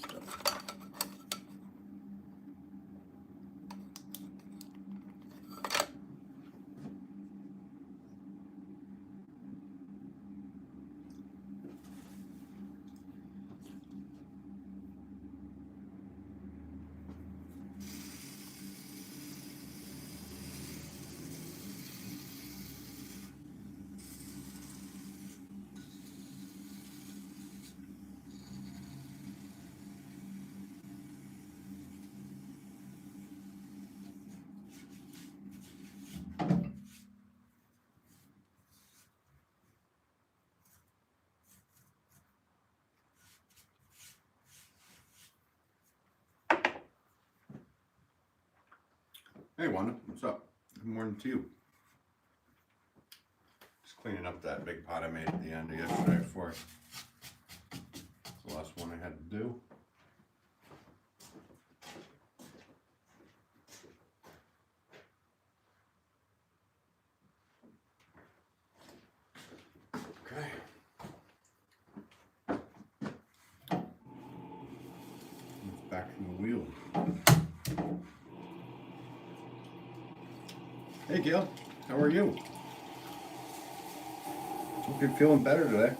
stuff. Hey Wanda, what's up? Good morning to you. Just cleaning up that big pot I made at the end of yesterday before. It's the last one I had to do. Okay. Back from the wheel. Hey Gail, how are you? Hope you're feeling better today.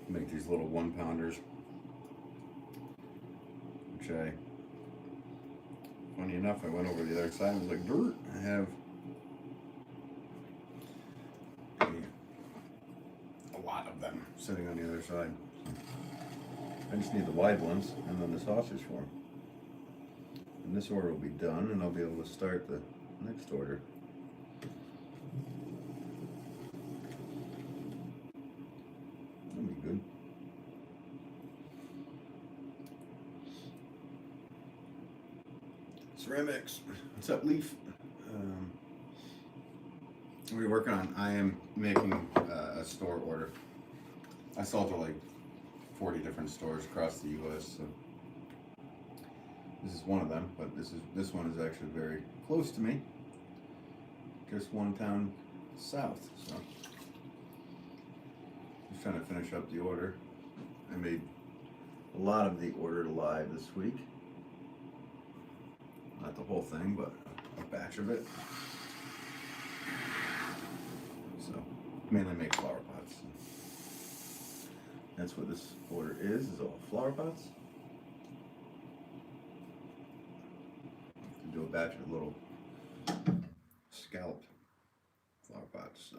Make these little 1-pounders, which funny enough, I went over to the other side and was like, dirt. I have a lot of them sitting on the other side. I just need the wide ones and then the sausage form. And this order will be done and I'll be able to start the next order. That'll be good. Ceramics. What's up, Leaf? What are you working on? I am making a store order. I sold to like 40 different stores across the U.S. So this is one of them, but this one is actually very close to me. Just one town south. So just trying to finish up the order. I made a lot of the order live this week. Not the whole thing, but a batch of it. So mainly make flower pots. That's what this order is all flower pots. To do a batch of little scalloped flower pots. So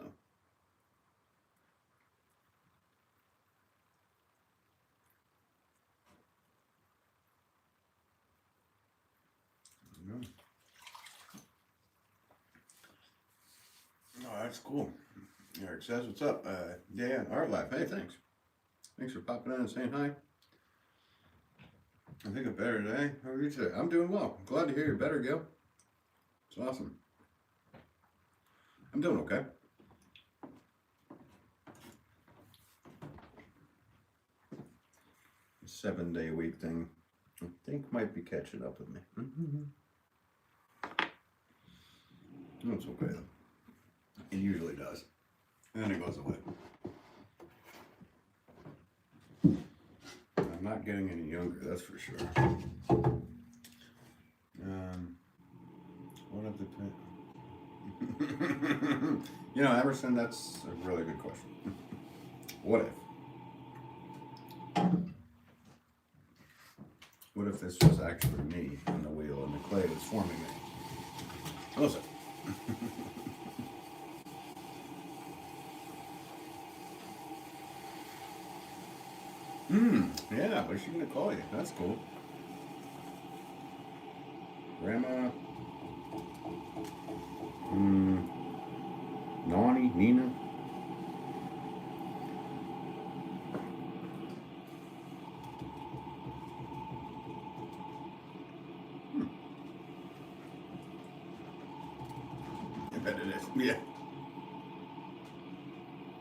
there you go. Oh, that's cool. Eric says, what's up? Yeah, Art Lab. Hey, thanks. Thanks for popping in and saying hi. I think I'm better today. How are you today? I'm doing well. I'm glad to hear you're better, Gil. It's awesome. I'm doing okay. The 7-day-a-week thing, I think, might be catching up with me. It's okay, though. It usually does. And then it goes away. I'm not getting any younger, that's for sure. What if the You know, Emerson, that's a really good question. What if? What if this was actually me on the wheel and the clay was forming me? Listen. Yeah, what's she gonna call you? That's cool. Grandma. Nani, Nina. bet it is. Yeah.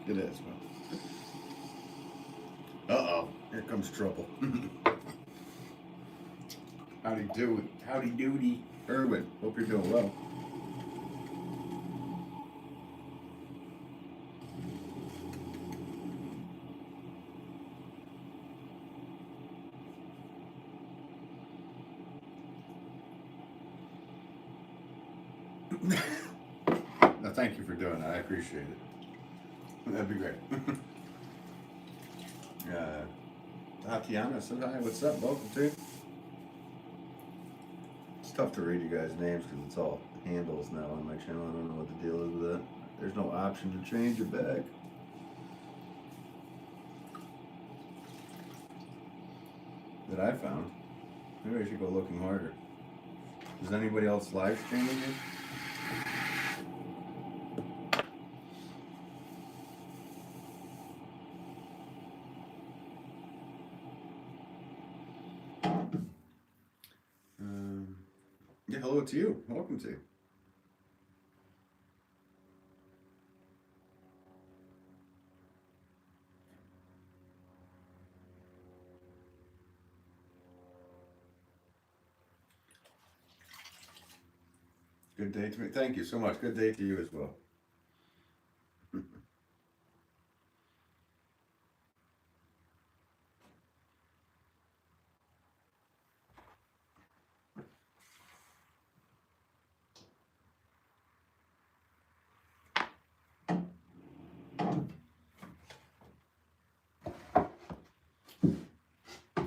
It is. Uh-oh. Here comes trouble. Howdy doody. Howdy doody. Erwin, hope you're doing well. No, thank you for doing that. I appreciate it. That'd be great. Tatiana said hi. What's up? Welcome to. It's tough to read you guys' names because it's all handles now on my channel. I don't know what the deal is with that. There's no option to change it back. That I found. Maybe I should go looking harder. Is anybody else live streaming it? Yeah, hello to you. Welcome to. Good day to me. Thank you so much. Good day to you as well.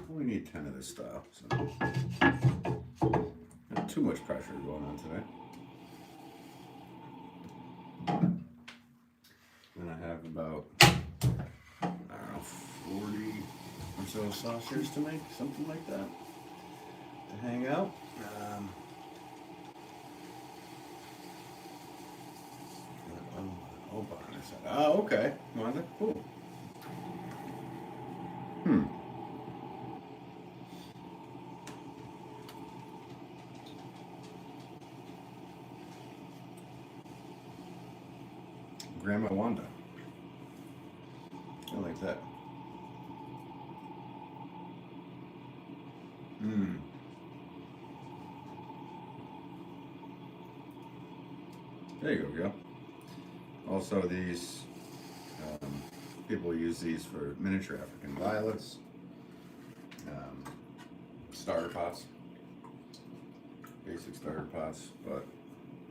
We need 10 of this style, so not too much pressure going on today. And I have about, I don't know, 40 or so saucers to make, something like that, to hang out. Oh, okay. Wanda, cool. Grandma Wanda. I like that. There you go. Also, these people use these for miniature African violets, starter pots, basic starter pots, but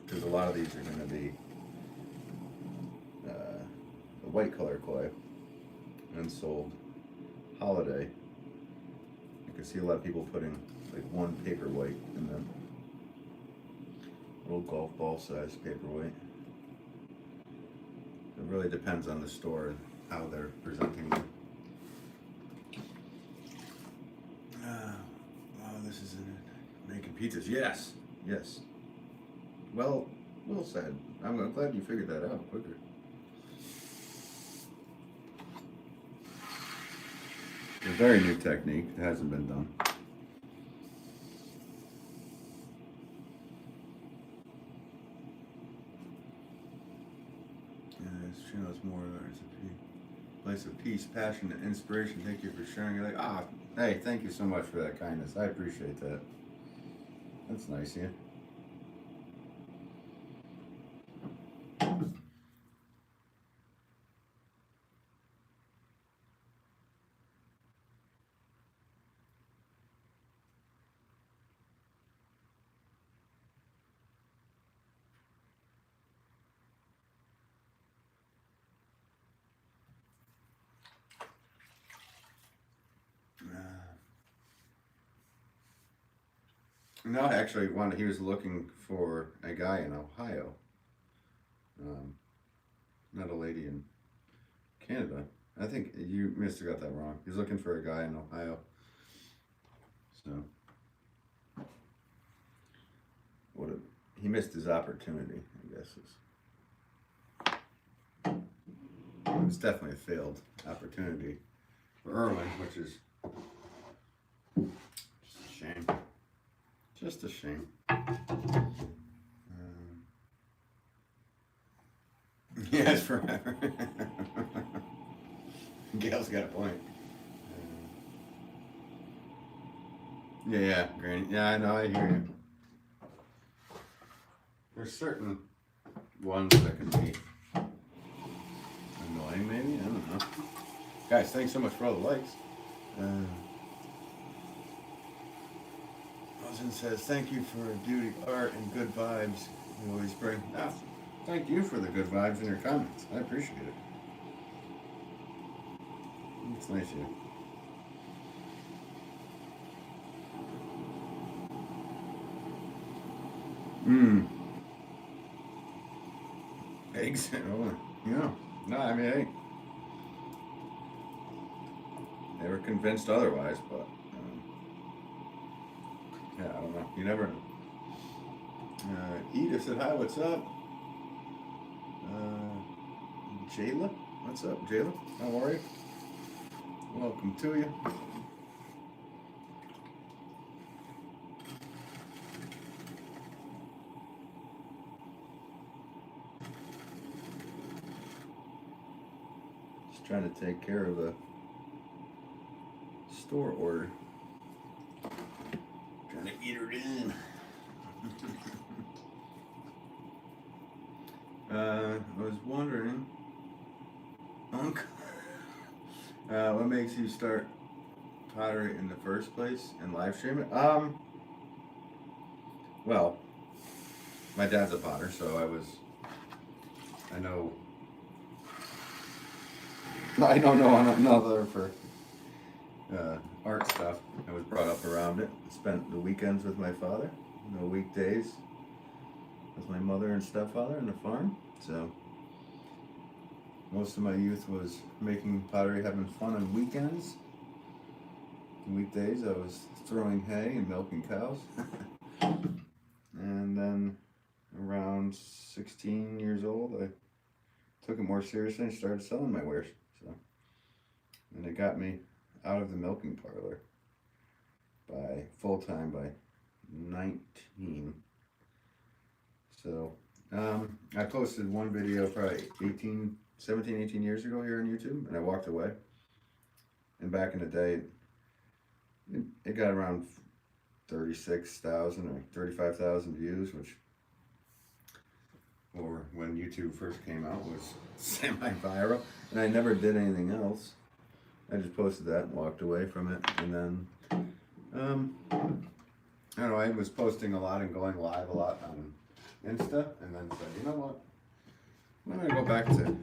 because a lot of these are going to be the white color clay, unsold holiday. You can see a lot of people putting like one paper white in them. Little golf ball size paperweight. It really depends on the store and how they're presenting them. Oh, this is it. Making pizzas. Yes, yes. Well said. I'm glad you figured that out quicker. It's a very new technique. It hasn't been done. This channel is more it's a place of peace, passion, and inspiration. Thank you for sharing it. Hey, thank you so much for that kindness. I appreciate that. That's nice of you. No, actually, he was looking for a guy in Ohio. Not a lady in Canada. I think you must have got that wrong. He's looking for a guy in Ohio. So, he missed his opportunity, I guess. It's definitely a failed opportunity for Erwin, which is just a shame. Just a shame. Yes, forever. Gail's got a point. Yeah, Granny. Yeah, I know. I hear you. There's certain ones that can be annoying, maybe. I don't know. Guys, thanks so much for all the likes. Rosen says, "Thank you for beauty, art, and good vibes you always bring." Ah, thank you for the good vibes in your comments. I appreciate it. It's nice of you. Eggs? Oh, yeah. No, I mean, hey. Never convinced otherwise, but yeah, I don't know. You never know. Edith said, "Hi, what's up?" Jayla? What's up, Jayla? How are you? Welcome to you. Just trying to take care of the store order. Trying to get her in. I was wondering, Unc, what makes you start pottery in the first place and live stream it? Well, my dad's a potter, so I know another for art stuff. I was brought up around it. Spent the weekends with my father, the weekdays with my mother and stepfather on the farm. So most of my youth was making pottery, having fun on weekends. Weekdays I was throwing hay and milking cows. And then around 16 years old, I took it more seriously and started selling my wares. So, and it got me out of the milking parlor by full-time by 19. So I posted one video probably 17, 18 years ago here on YouTube, and I walked away. And back in the day, it got around 36,000 or 35,000 views, which, or when YouTube first came out, was semi-viral. And I never did anything else. I just posted that and walked away from it. And then, I don't know, I was posting a lot and going live a lot on Insta, and then said, you know what, I'm going to go back to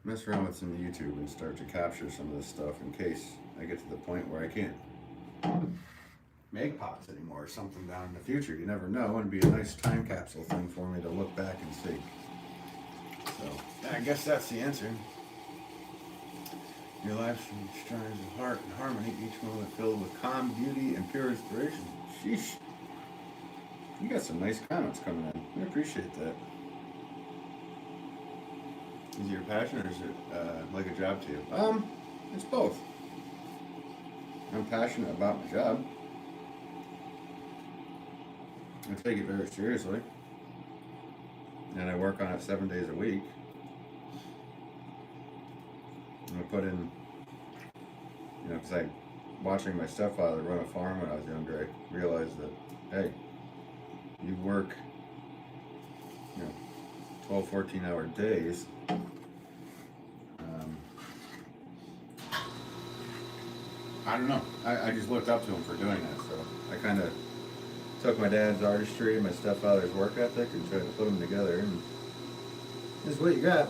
mess around with some YouTube and start to capture some of this stuff in case I get to the point where I can't make pots anymore or something down in the future. You never know. It'd be a nice time capsule thing for me to look back and see. So I guess that's the answer. Your life strives with heart and harmony, each moment filled with calm, beauty, and pure inspiration. Sheesh. You got some nice comments coming in. I appreciate that. Is it your passion or is it like a job to you? It's both. I'm passionate about my job. I take it very seriously. And I work on it 7 days a week. And I put in, because watching my stepfather run a farm when I was younger, I realized that, hey, you work, 12, 14-hour days. I don't know. I just looked up to him for doing that, so I kind of took my dad's artistry and my stepfather's work ethic and tried to put them together, and this is what you got.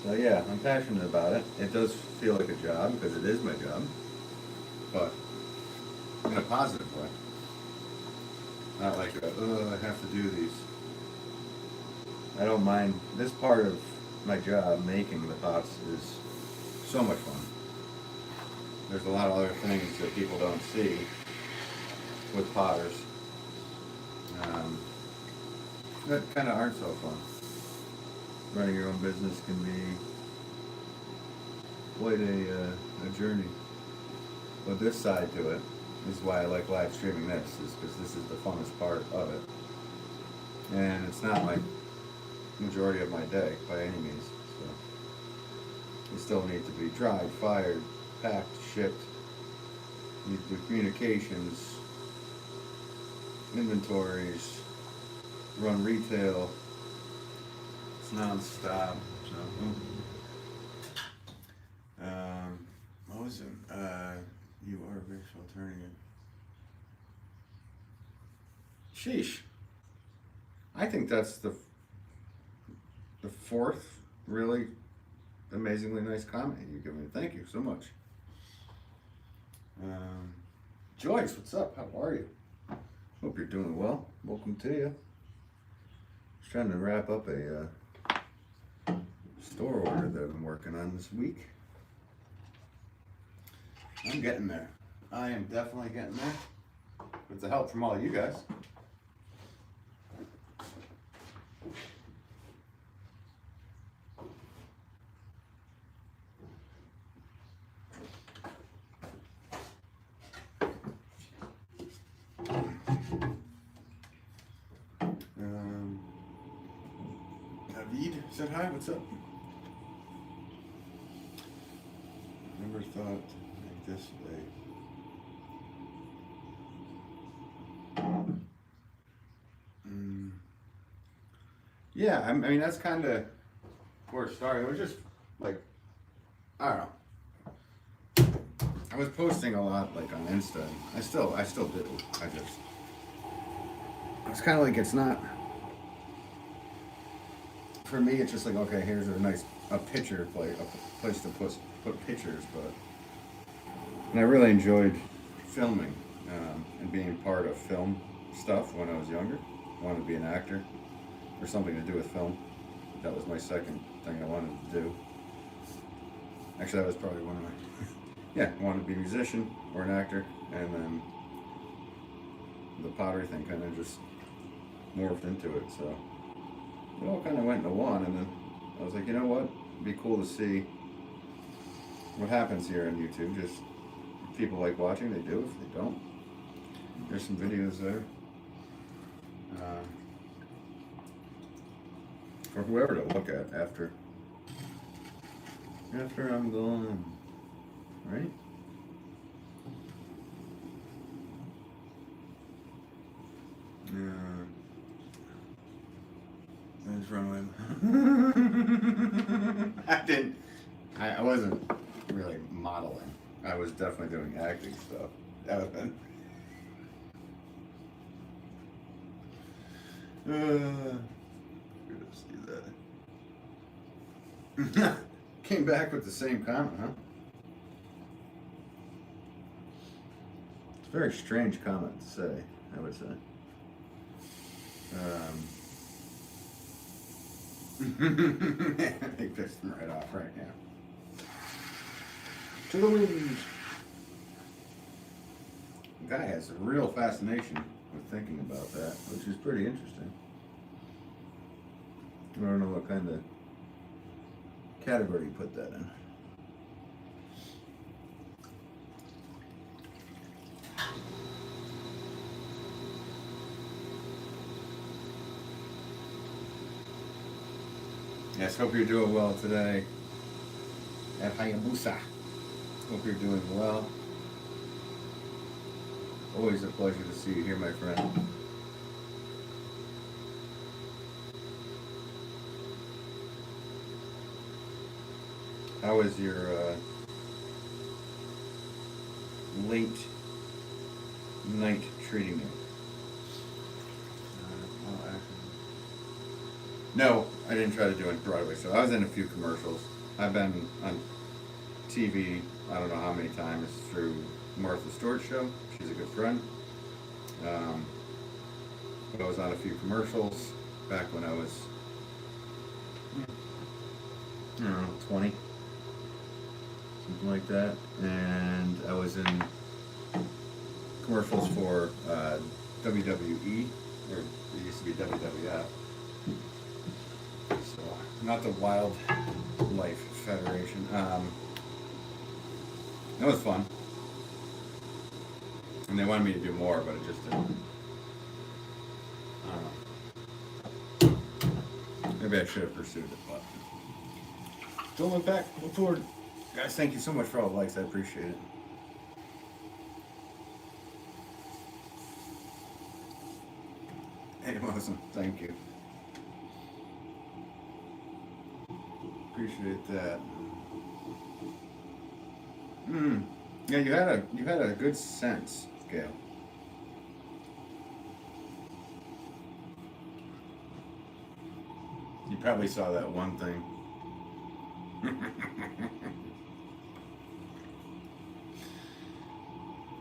So yeah, I'm passionate about it. It does feel like a job because it is my job, but in a positive way. Not like, I have to do these. I don't mind. This part of my job, making the pots, is so much fun. There's a lot of other things that people don't see with potters that kind of aren't so fun. Running your own business can be quite a journey. But this side to it is why I like live streaming this, is because this is the funnest part of it. And it's not my majority of my day by any means. So you still need to be dried, fired, packed, shipped. You need to do communications, inventories, run retail. It's non-stop. So, what was it? You are a racial alternative. Sheesh. I think that's the fourth really amazingly nice comment you've given me. Thank you so much. Joyce, what's up? How are you? Hope you're doing well. Welcome to you. Just trying to wrap up a store order that I've been working on this week. I'm getting there. I am definitely getting there. With the help from all you guys. Navid said hi, what's up? Never thought to make this Yeah, I mean, that's kind of where it started. It was just like, I don't know. I was posting a lot like on Insta. I still do. It's kind of like it's not, for me, it's just like, okay, here's a picture place, a place to put pictures, and I really enjoyed filming and being part of film stuff when I was younger. I wanted to be an actor or something to do with film. That was my second thing I wanted to do. Actually, that was probably one of my, yeah, I wanted to be a musician or an actor, and then the pottery thing kind of just morphed into it, so it all kind of went into one, and then I was like, you know what, it'd be cool to see what happens here on YouTube. Just if people like watching, they do. If they don't, there's some videos there for whoever to look at after I'm gone, right? What's wrong with I wasn't really modeling. I was definitely doing acting stuff. That was been. Let's do that. Came back with the same comment, huh? It's a very strange comment to say, I would say. I think that's right off right now. To the winds. The guy has a real fascination with thinking about that, which is pretty interesting. I don't know what kind of category you put that in. Yes, hope you're doing well today at Hayabusa. Hope you're doing well. Always a pleasure to see you here, my friend. How is your late night treating you? No, I didn't try to do any Broadway, so I was in a few commercials. I've been on TV, I don't know how many times, through Martha Stewart's show. She's a good friend. But I was on a few commercials back when I was, I don't know, 20, something like that. And I was in commercials for WWE, or it used to be WWF. So, not the Wildlife Federation. That was fun. And they wanted me to do more, but it just didn't. Maybe I should have pursued it, but don't look back, look forward. Guys, thank you so much for all the likes. I appreciate it. Hey, awesome. Thank you. Appreciate that. Yeah, you had a good sense, Gail. You probably saw that one thing.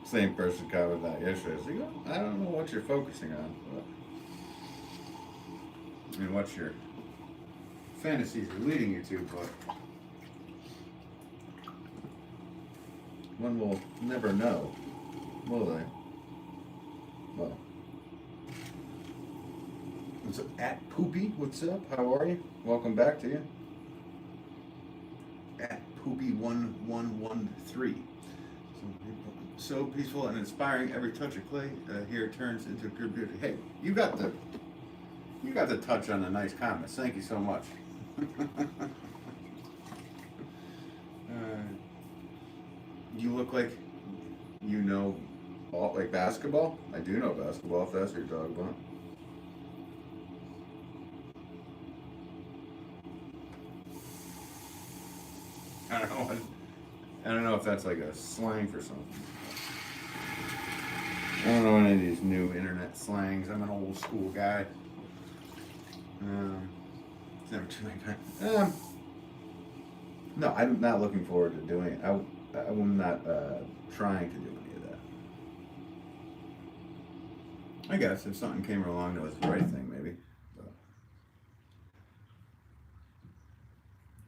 Same person commented that yesterday. I was like, "Oh, I don't know what you're focusing on, but and what your fantasies are leading you to, but one will never know, will they? Well, what's up, at Poopy? What's up? How are you? Welcome back to you. At Poopy1113. So peaceful and inspiring. Every touch of clay here turns into pure beauty. Hey, you got the touch on the nice comments. Thank you so much. You look like you know all, like basketball. I do know basketball. If that's your dog bone. I don't know. I don't know if that's like a slang for something. I don't know any of these new internet slangs. I'm an old school guy. It's never too late. No, I'm not looking forward to doing it. I'm not trying to do any of that. I guess if something came along that was the right thing, maybe. But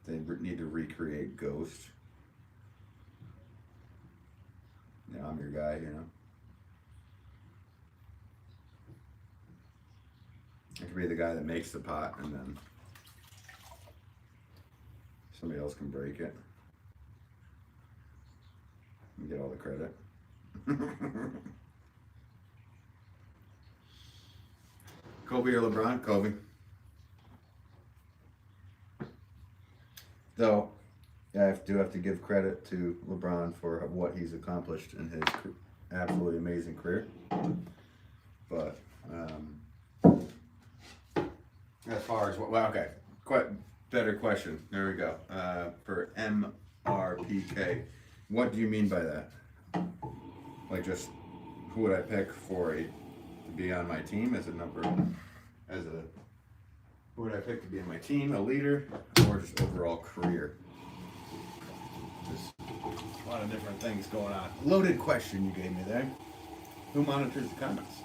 they need to recreate Ghost. Yeah, I'm your guy, you know. I could be the guy that makes the pot and then somebody else can break it and get all the credit. Kobe or LeBron? Kobe. Though, yeah, I do have to give credit to LeBron for what he's accomplished in his absolutely amazing career. But, as far as what, well, okay, quite better question. There we go. For MRPK, what do you mean by that? Like, just who would I pick to be on my team as a who would I pick to be on my team, a leader, or just overall career? Just a lot of different things going on. Loaded question you gave me there. Who monitors the comments?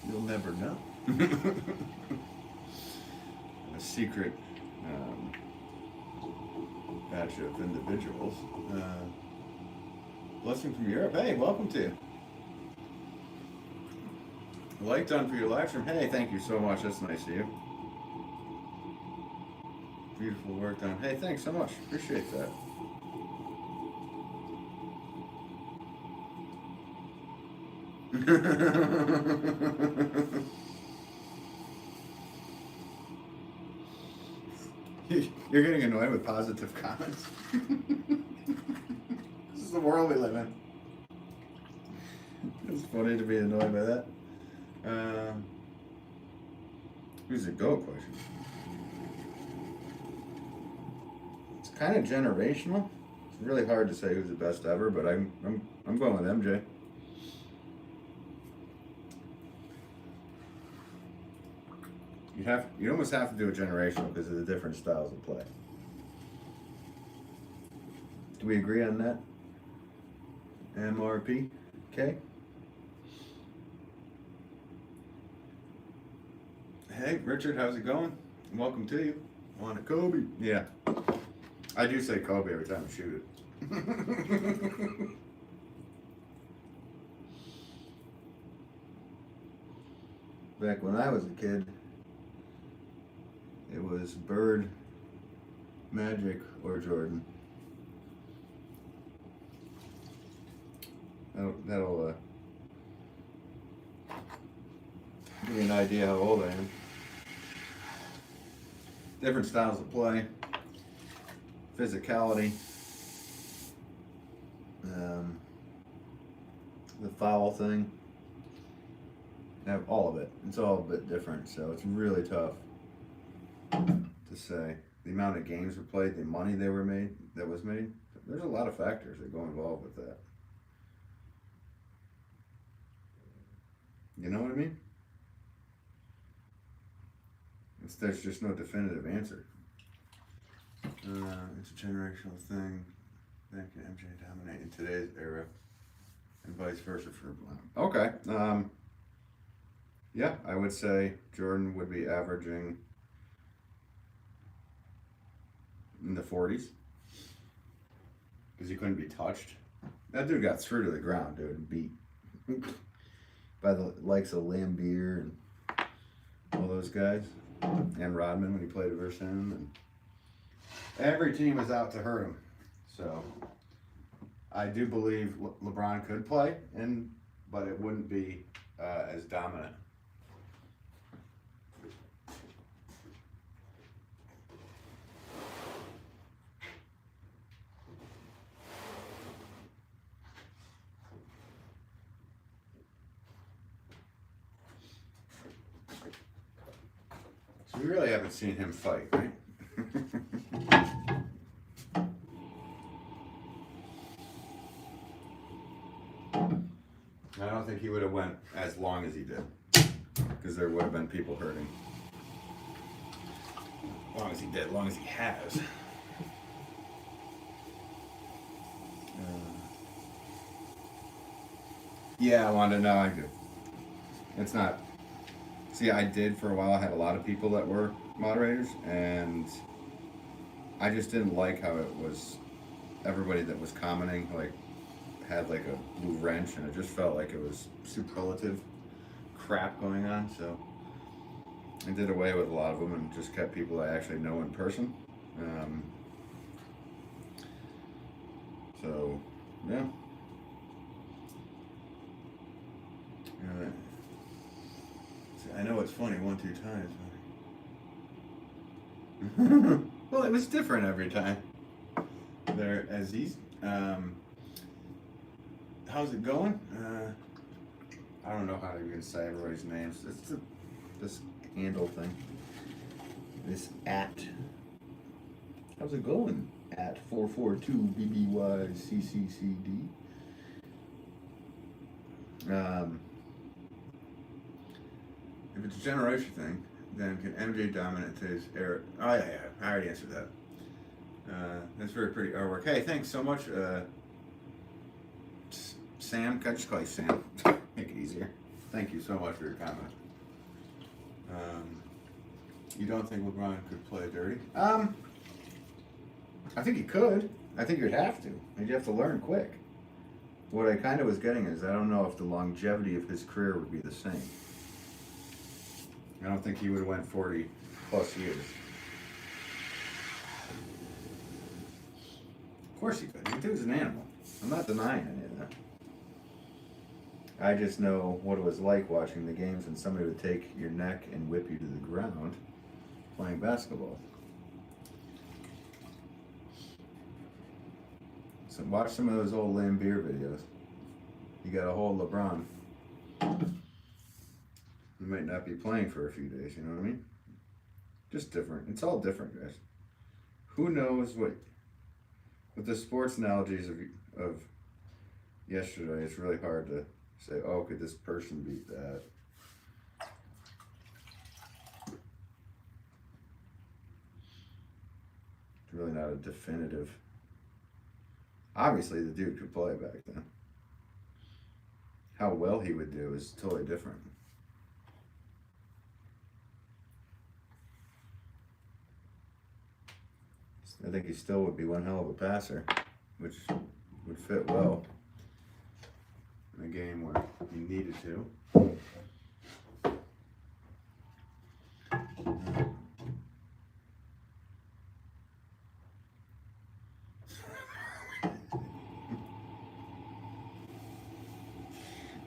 You'll never know. A secret batch of individuals. Blessing from Europe. Hey, welcome to you. Light done for your live stream. Hey, thank you so much. That's nice of you. Beautiful work done. Hey, thanks so much. Appreciate that. You're getting annoyed with positive comments. This is the world we live in. It's funny to be annoyed by that. Who's the GOAT question? It's kind of generational. It's really hard to say who's the best ever, but I'm going with MJ. You almost have to do a generational because of the different styles of play. Do we agree on that? MRP? Okay. Hey, Richard, how's it going? Welcome to you. On a Kobe. Yeah. I do say Kobe every time I shoot it. Back when I was a kid, it was Bird, Magic, or Jordan. That'll Give you an idea how old I am. Different styles of play, physicality, the foul thing, all of it. It's all a bit different, so it's really tough to say. The amount of games were played, the money that was made, there's a lot of factors that go involved with that. You know what I mean? There's just no definitive answer. It's a generational thing. That can MJ dominate in today's era, and vice versa for LeBron. Okay. Yeah, I would say Jordan would be averaging in the 40s because he couldn't be touched. That dude got through to the ground, dude, and beat by the likes of Lambeer and all those guys, and Rodman when he played versus him, and every team was out to hurt him. So I do believe LeBron could play, but it wouldn't be as dominant. So we really haven't seen him fight, right? I don't think he would have went as long as he did, because there would have been people hurting. As long as he did, as long as he has. Yeah, I wanted to know. I do. It's not. See, I did for a while. I had a lot of people that were moderators, and I just didn't like how it was. Everybody that was commenting had like a blue wrench, and it just felt like it was superlative crap going on. So I did away with a lot of them and just kept people I actually know in person. So yeah. I know it's funny 1-2 times. Well, it was different every time. There, Aziz. How's it going? I don't know how to even say everybody's names. It's this handle thing. This at. How's it going? At 442BBYCCCD. If it's a generation thing, then can MJ dominate today's era? Oh yeah, I already answered that. That's very pretty artwork. Hey, thanks so much, Sam. Can I just call you Sam? Make it easier. Thank you so much for your comment. You don't think LeBron could play dirty? I think he could. I think you'd have to. You'd have to learn quick. What I kind of was getting is I don't know if the longevity of his career would be the same. I don't think he would have went 40 plus years. Of course he could. The dude's an animal. I'm not denying any of that. I just know what it was like watching the games when somebody would take your neck and whip you to the ground playing basketball. So watch some of those old Lambeer videos. You got a whole LeBron. You might not be playing for a few days, you know what I mean? Just different. It's all different, guys. Who knows what... With the sports analogies of yesterday, it's really hard to say, oh, could this person beat that? It's really not a definitive... Obviously, the dude could play back then. How well he would do is totally different. I think he still would be one hell of a passer, which would fit well in a game where he needed to.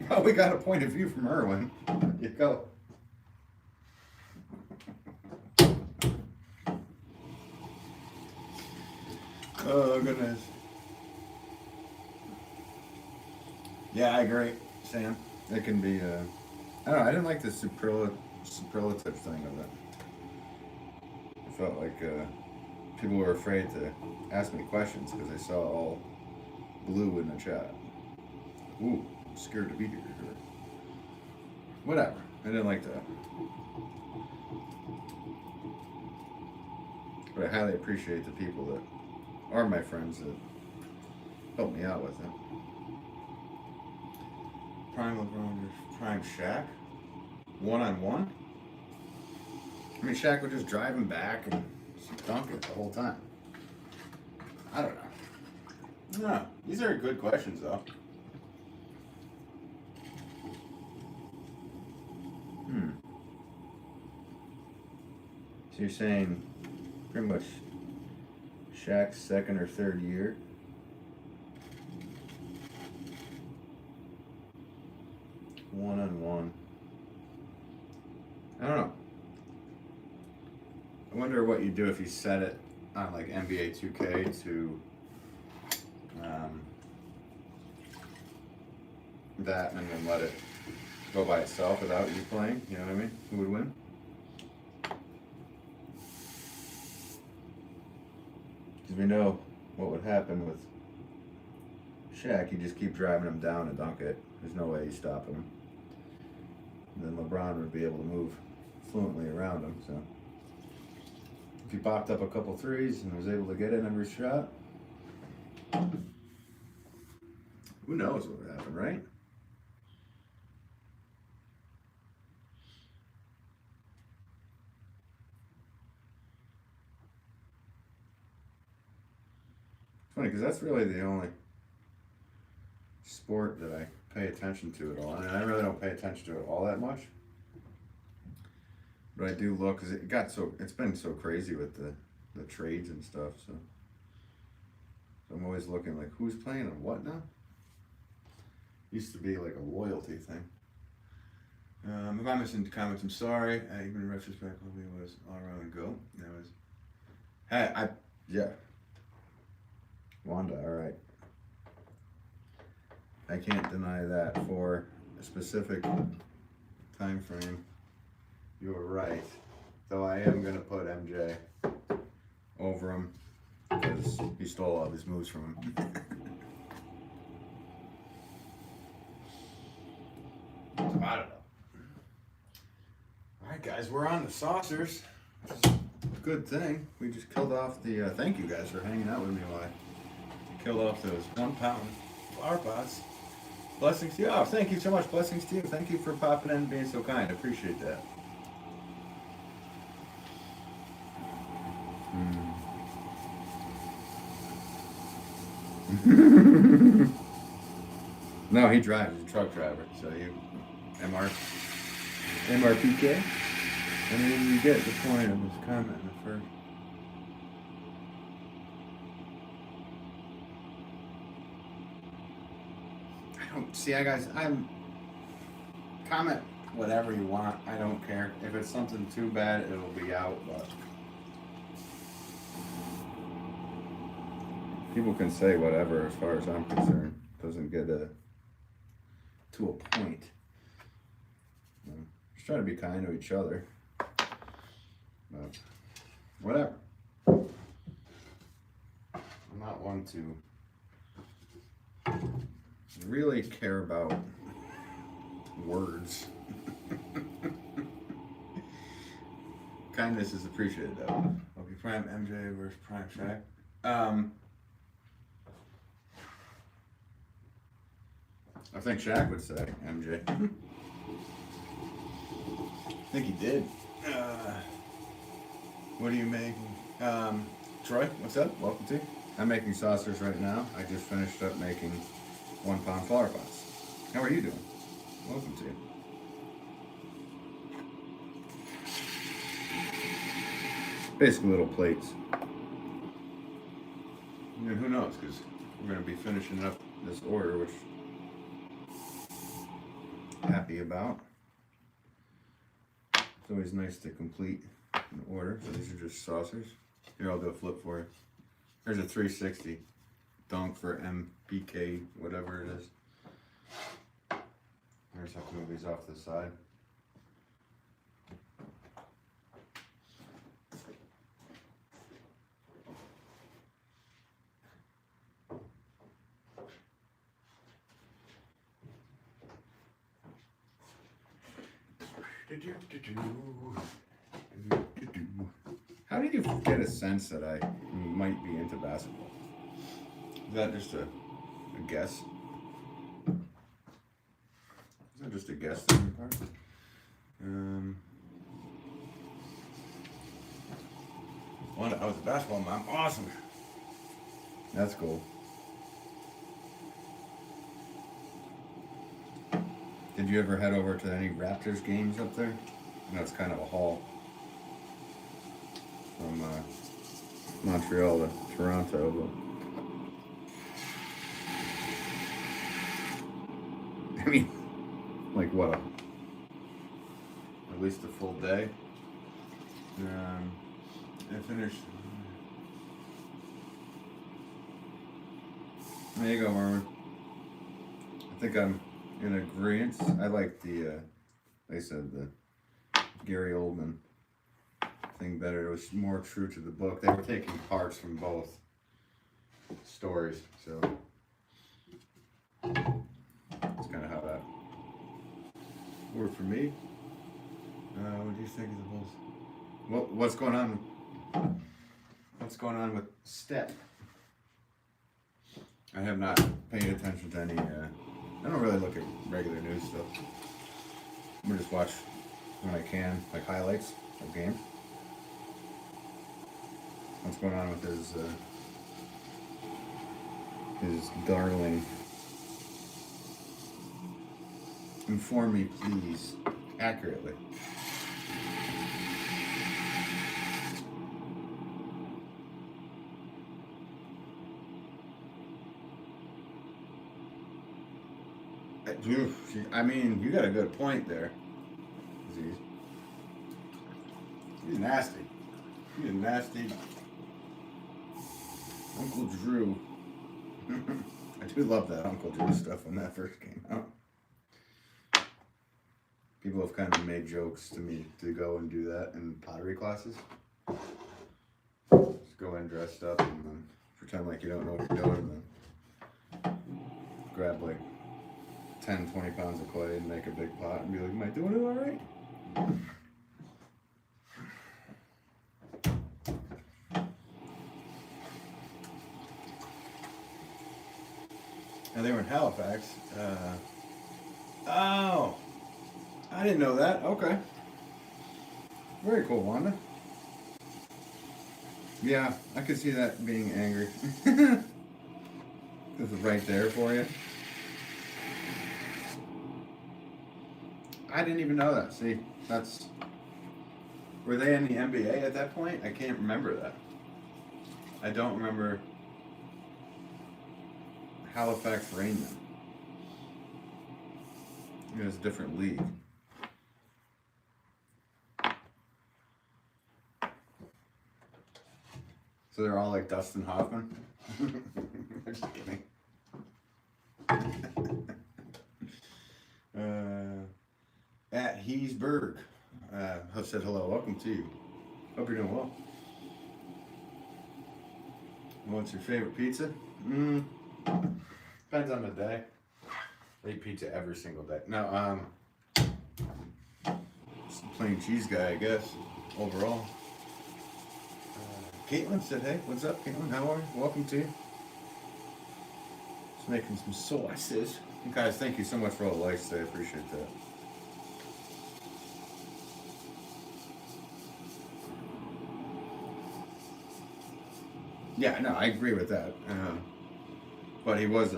Well, we got a point of view from Irwin. There you go. Oh goodness. Yeah, I agree, Sam. It can be. I don't know. I didn't like the superlative thing of it. I felt like people were afraid to ask me questions because they saw all blue in the chat. Ooh, scared to be here. Whatever. I didn't like that. But I highly appreciate the people that are my friends that help me out with it. Prime LeBron versus Prime Shaq? One-on-one? I mean, Shaq would just drive him back and just dunk it the whole time. I don't know. No, these are good questions, though. So you're saying pretty much Shaq's second or third year? One-on-one. I don't know. I wonder what you do if you set it on like NBA 2K to that and then let it go by itself without you playing. You know what I mean? Who would win? Because we know what would happen with Shaq. You just keep driving him down and dunk it. There's no way he's stopping him. And then LeBron would be able to move fluently around him. So if he popped up a couple threes and was able to get in every shot, who knows what would happen, right? It's funny because that's really the only sport that I pay attention to at all. I mean, I really don't pay attention to it all that much, but I do look because it's been so crazy with the trades and stuff. So I'm always looking like who's playing and what now. Used to be like a loyalty thing. If I missed any comments, I'm sorry. Even in retrospect, Kobe was all around go. That was. Hey, yeah. Wanda, all right. I can't deny that for a specific time frame. You were right. Though I am going to put MJ over him because he stole all of his moves from him. So I don't know. All right, guys, we're on the saucers, which is a good thing. We just killed off the, thank you guys for hanging out with me while I killed off those 1 pound flower pots. Blessings to you. Oh, thank you so much. Blessings to you. Thank you for popping in and being so kind. I appreciate that. No, he drives. He's a truck driver. So you, MRPK? I mean, you get the point of his comment in the first. I'm comment whatever you want. I don't care. If it's something too bad, it'll be out, but people can say whatever as far as I'm concerned. Doesn't get to a point. Just try to be kind to each other. But whatever. I'm not one to really care about words. Kindness is appreciated though. Okay, Prime MJ versus Prime Shaq. I think Shaq would say MJ. I think he did. What are you making? Troy, what's up? Welcome to. I'm making saucers right now. I just finished up making 1 pound flower pots. How are you doing? Welcome to. Basically little plates. And who knows, because we're going to be finishing up this order, which I'm happy about. It's always nice to complete an order. So these are just saucers. Here, I'll do a flip for you. There's a 360 dunk for MPK, whatever it is. I just have to move these off to the side. How did you get a sense that I might be into basketball? Is that just a guess? Is that just a guess on your part? Well, I was a basketball mom. Awesome. That's cool. Did you ever head over to any Raptors games up there? I know it's kind of a haul from Montreal to Toronto, but I mean, like what? At least a full day. I finished. There you go, Marvin. I think I'm in agreement. I like the, they said the Gary Oldman thing better. It was more true to the book. They were taking parts from both stories, so that's kind of how that worked for me. What do you think of the Bulls? What's going on? What's going on with Step? I have not paid attention to any. I don't really look at regular news stuff. I'm gonna just watch when I can, like highlights of games. What's going on with his darling? Inform me, please, accurately. I mean, you got a good point there. He's nasty. He's nasty. Uncle Drew. I do love that Uncle Drew stuff when that first came out. People have kind of made jokes to me to go and do that in pottery classes. Just go in dressed up and then pretend like you don't know what you're doing and then grab like 10, 20 pounds of clay and make a big pot and be like, am I doing it all right? And they were in Halifax. Oh, I didn't know that. Okay. Very cool, Wanda. Yeah, I could see that being angry. This is right there for you. I didn't even know that. See, that's... Were they in the NBA at that point? I can't remember that. I don't remember Halifax Rainmen. It was a different league. So they're all like Dustin Hoffman? I'm just kidding. At Heesburg said hello. Welcome to you. Hope you're doing well. What's your favorite pizza? Depends on the day. I eat pizza every single day. No, just a plain cheese guy, I guess, overall. Caitlin said, hey, what's up, Caitlin? How are you? Welcome to you. Just making some sauces. Guys, thank you so much for all the likes today. I appreciate that. Yeah, no, I agree with that. But he was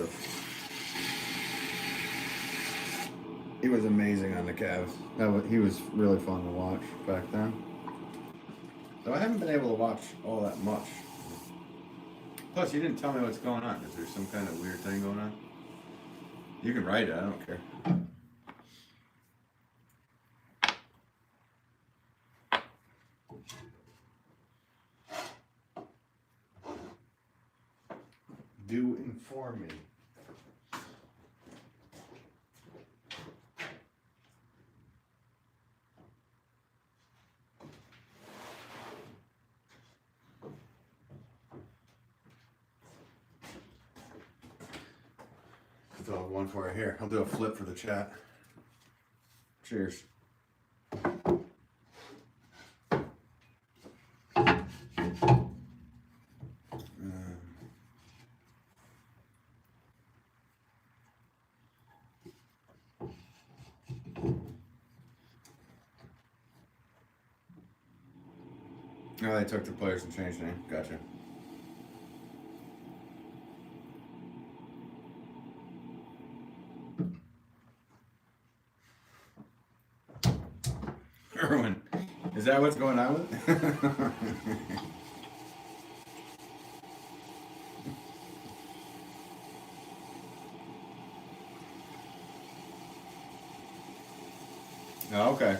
amazing on the Cavs. He was really fun to watch back then. So I haven't been able to watch all that much. Plus, you didn't tell me what's going on. Is there some kind of weird thing going on? You can write it. I don't care. do inform me. I'll have one for you here. I'll do a flip for the chat. Cheers. Oh, they took the players and changed the name. Gotcha. Erwin, is that what's going on with it? Oh, okay.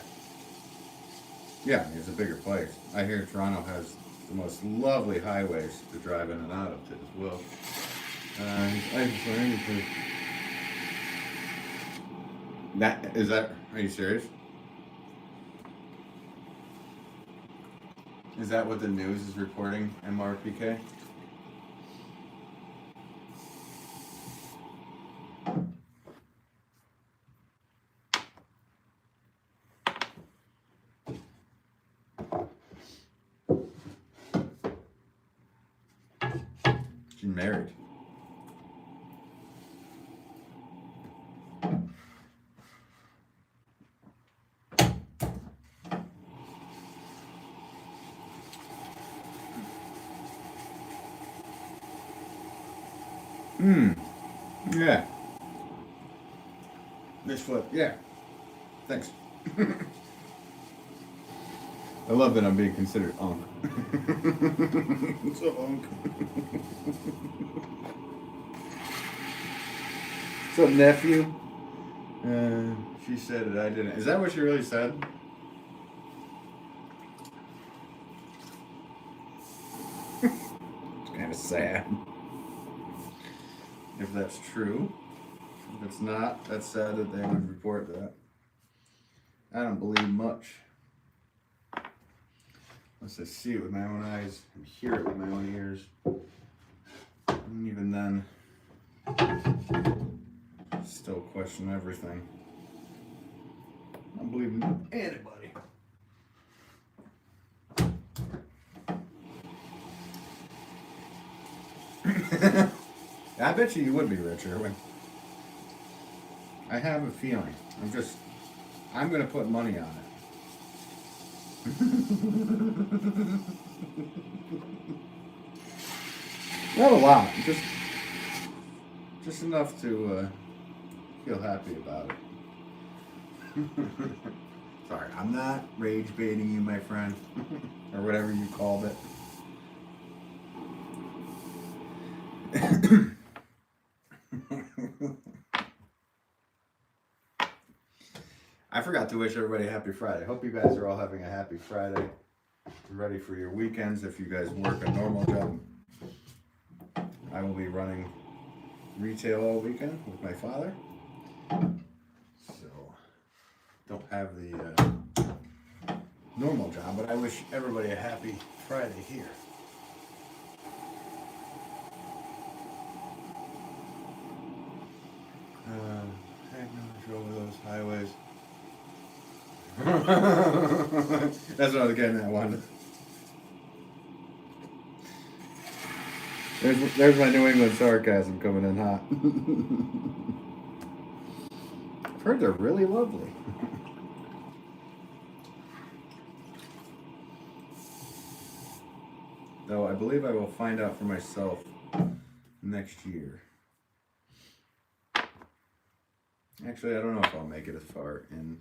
Yeah, it's a bigger place. I hear Toronto has the most lovely highways to drive in and out of as well. That is that? Are you serious? Is that what the news is reporting, MRPK? She's married. Yeah. Nice flip. Yeah. Thanks. I love that I'm being considered unk. So unk. What's up, nephew? She said it, I didn't. Is that what she really said? It's kind of sad. If that's true. If it's not, that's sad that they would report that. I don't believe much. Unless I see it with my own eyes and hear it with my own ears. And even then, still question everything. I don't believe in anybody. I bet you would be rich, Erwin. I have a feeling. I'm gonna put money on it. Not a lot, just enough to feel happy about it. Sorry, I'm not rage baiting you, my friend, or whatever you called it. I forgot to wish everybody a happy Friday. Hope you guys are all having a happy Friday. Ready for your weekends if you guys work a normal job. I will be running retail all weekend with my father. So, don't have the normal job, but I wish everybody a happy Friday here. Heck no, over those highways. That's what I was getting at, Wanda. There's my New England sarcasm coming in hot. I've heard they're really lovely. Though I believe I will find out for myself next year. Actually, I don't know if I'll make it as far into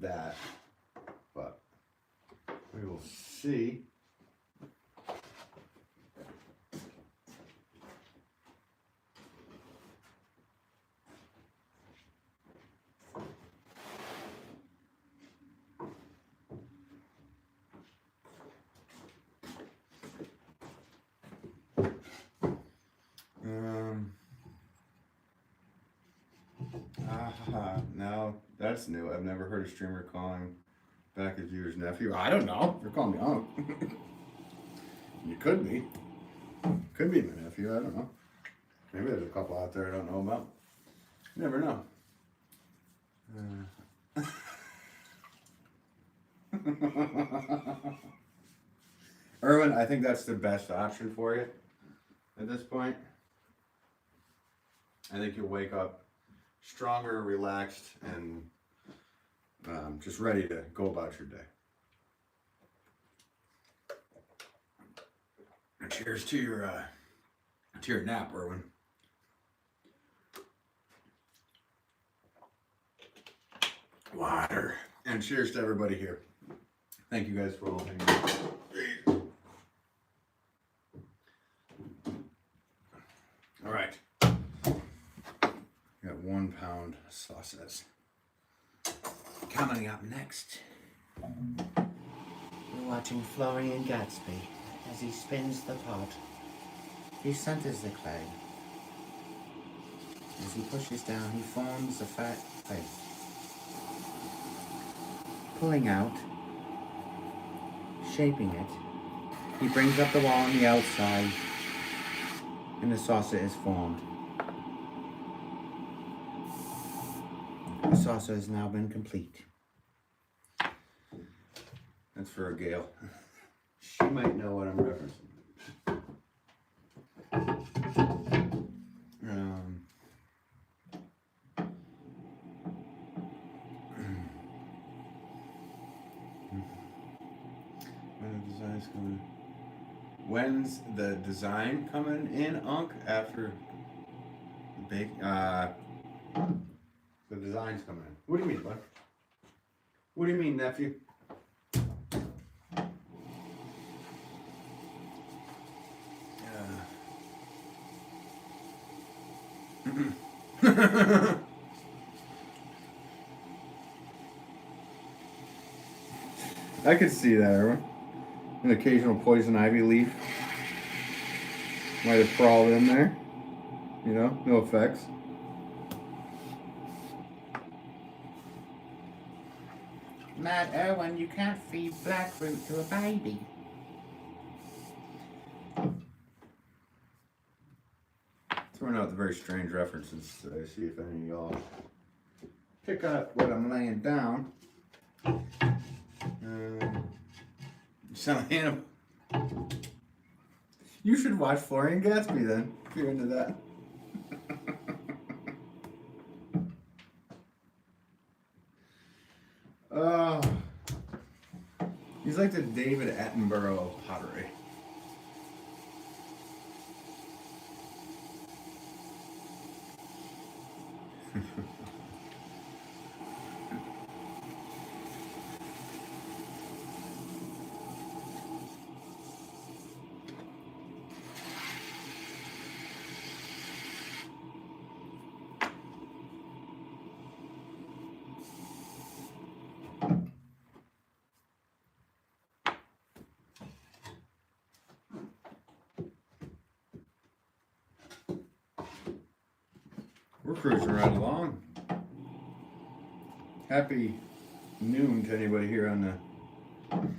that, but we will see. Now that's new. I've never heard a streamer calling back his viewer's nephew. I don't know. You're calling me unc. You could be. Could be my nephew. I don't know. Maybe there's a couple out there I don't know about. You never know. Erwin, I think that's the best option for you at this point. I think you'll wake up stronger, relaxed, and just ready to go about your day. Cheers to your nap, Erwin. Water. And cheers to everybody here. Thank you guys for all hanging out. All right. Got 1 pound sauces. Coming up next. We're watching Florian Gatsby as he spins the pot. He centers the clay. As he pushes down, he forms a fat face. Pulling out, shaping it, he brings up the wall on the outside, and the saucer is formed. The saucer has now been complete. That's for a Gail. She might know what I'm referencing. When's the design coming in, Unc? After the bake? The design's coming in. What do you mean, bud? What do you mean, nephew? I could see that, Erwin. An occasional poison ivy leaf might have crawled in there. You know, no effects. Matt Irwin, you can't feed blackroot to a baby. Throwing out the very strange references today. See if any of y'all pick up what I'm laying down. Sound animal. You should watch Florian Gatsby then, if you're into that. He's like the David Attenborough of pottery. We're cruising right along. Happy noon to anybody here on the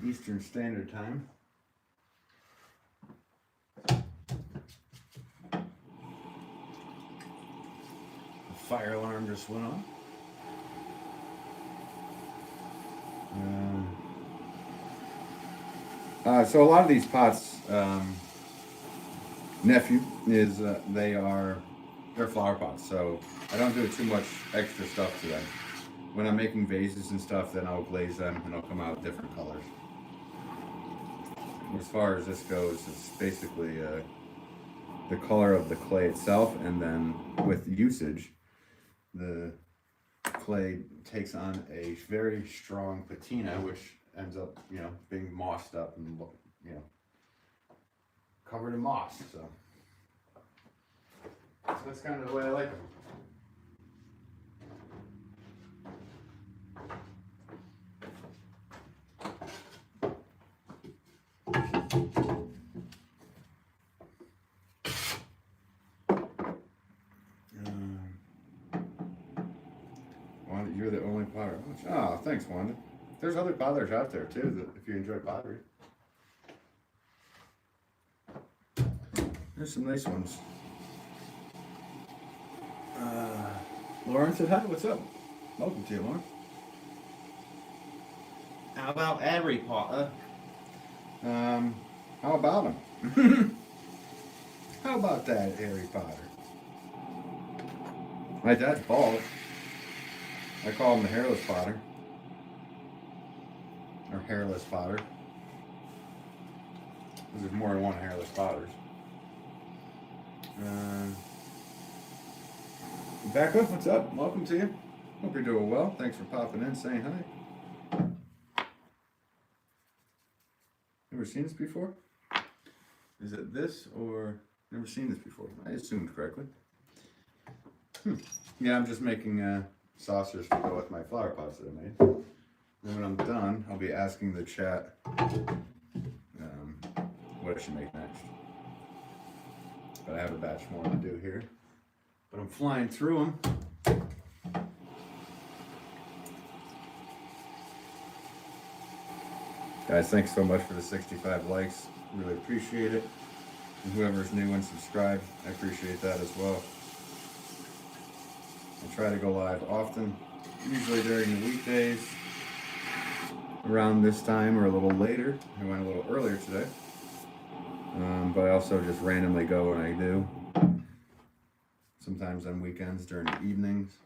Eastern Standard Time. The fire alarm just went off. So a lot of these pots, nephew, is they're flower pots, so I don't do too much extra stuff to them. When I'm making vases and stuff, then I'll glaze them and they'll come out different colors. As far as this goes, it's basically the color of the clay itself, and then with usage, the clay takes on a very strong patina, which ends up, being mossed up and, covered in moss. So that's kind of the way I like them. You're the only potter. Oh, thanks, Wanda. There's other potters out there too, that if you enjoy pottery. There's some nice ones. Lauren said hi. What's up? Welcome to you, Lauren. How about Harry Potter? How about him? How about that, Harry Potter? My dad's bald. I call him the hairless Potter. Or hairless Potter. Because there's more than one hairless Potters. Becca, what's up? Welcome to you. Hope you're doing well. Thanks for popping in, saying hi. Never seen this before? Is it this or never seen this before? I assumed correctly. Yeah, I'm just making saucers to go with my flower pots that I made. And when I'm done, I'll be asking the chat what I should make next. But I have a batch more to do here. But I'm flying through them. Guys, thanks so much for the 65 likes. Really appreciate it. And whoever's new and subscribed, I appreciate that as well. I try to go live often, usually during the weekdays, around this time or a little later. I went a little earlier today. But I also just randomly go when I do. Sometimes on weekends during the evenings.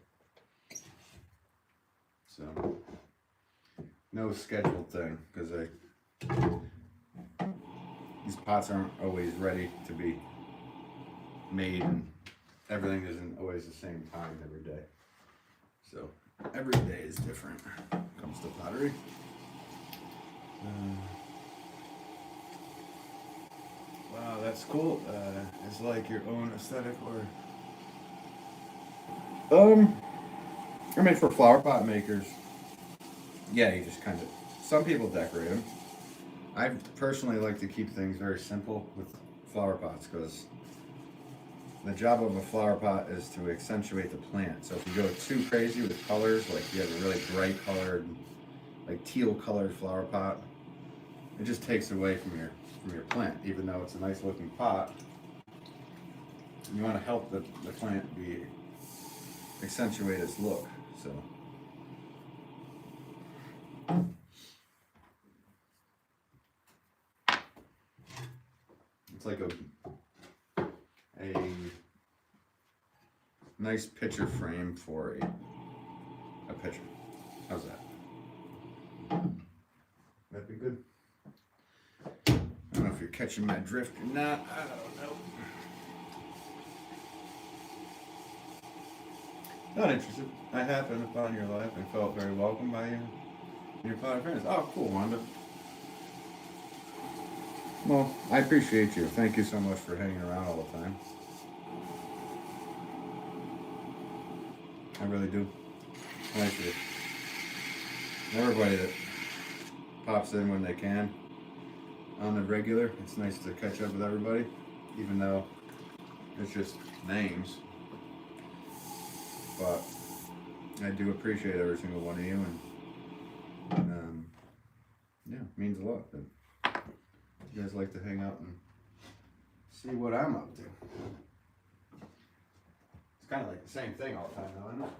So, no scheduled thing, because these pots aren't always ready to be made, and everything isn't always the same time every day. So, every day is different when it comes to pottery. Wow, that's cool. It's like your own aesthetic, or I mean, for flower pot makers, yeah, you just kind of, some people decorate them. I personally like to keep things very simple with flower pots, because the job of a flower pot is to accentuate the plant. So if you go too crazy with colors, like you have a really bright colored, like teal colored flower pot, it just takes away from your plant, even though it's a nice looking pot. You want to help the plant accentuate its look. So it's like a nice picture frame for a picture. How's that? That'd be good. I don't know if you're catching my drift or not. I don't know. Not interested. I happened upon your life and felt very welcome by your potter friends. Oh, cool, Wanda. Well, I appreciate you. Thank you so much for hanging around all the time. I really do. Thank you. Everybody that pops in when they can on the regular, it's nice to catch up with everybody, even though it's just names. But I do appreciate every single one of you, and yeah, it means a lot that you guys like to hang out and see what I'm up to. It's kind of like the same thing all the time, though, isn't it?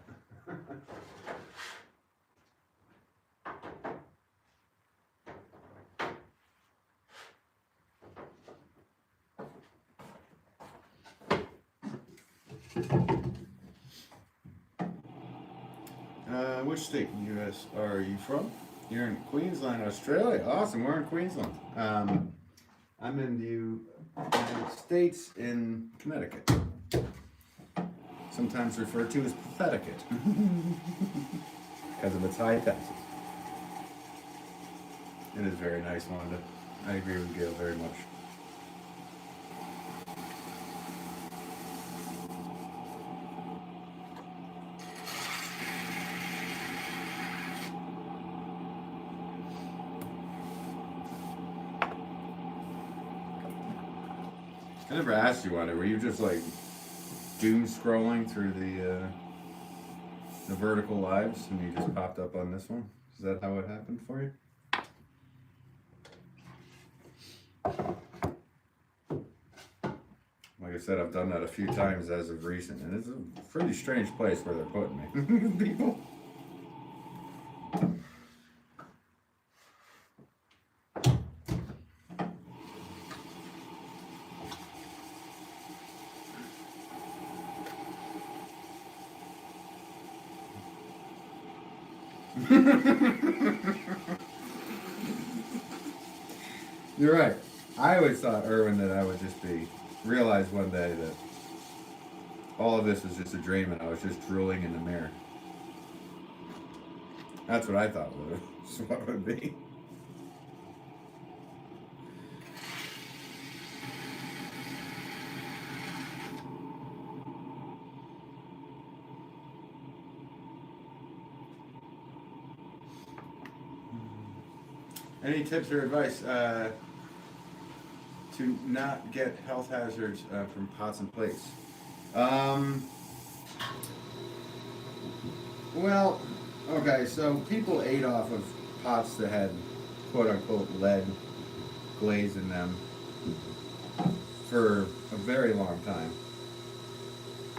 Which state in the U.S. are you from? You're in Queensland, Australia. Awesome, we're in Queensland. I'm in the United States in Connecticut. Sometimes referred to as Patheticate. Because of its high taxes. It is very nice, Wanda. I agree with Gail very much. I never asked you, Wanda, were you just like doom scrolling through the vertical lives and you just popped up on this one. Is that how it happened for you? Like I said, I've done that a few times as of recent, and it's a pretty strange place where they're putting me. People. You're right. I always thought, Erwin, that I would just realize one day that all of this is just a dream and I was just drooling in the mirror. That's what I thought was what it would be. Any tips or advice to not get health hazards from pots and plates? Well, okay, so people ate off of pots that had quote-unquote lead glaze in them for a very long time.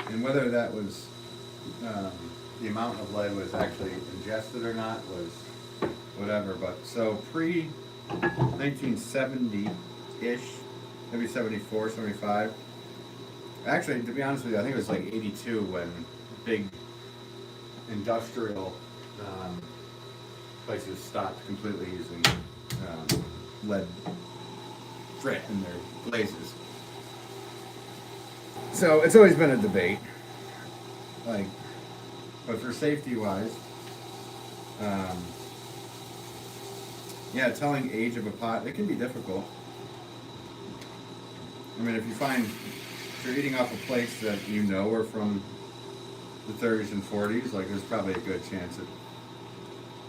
And whether that was the amount of lead was actually ingested or not was whatever, but so pre 1970-ish, maybe 74, 75. Actually, to be honest with you, I think it was like 82 when big industrial places stopped completely using lead grit in their glazes. So it's always been a debate, like, but for safety wise, yeah, telling age of a pot, it can be difficult. I mean, if you're eating off of plates that you know are from the 30s and 40s, like there's probably a good chance that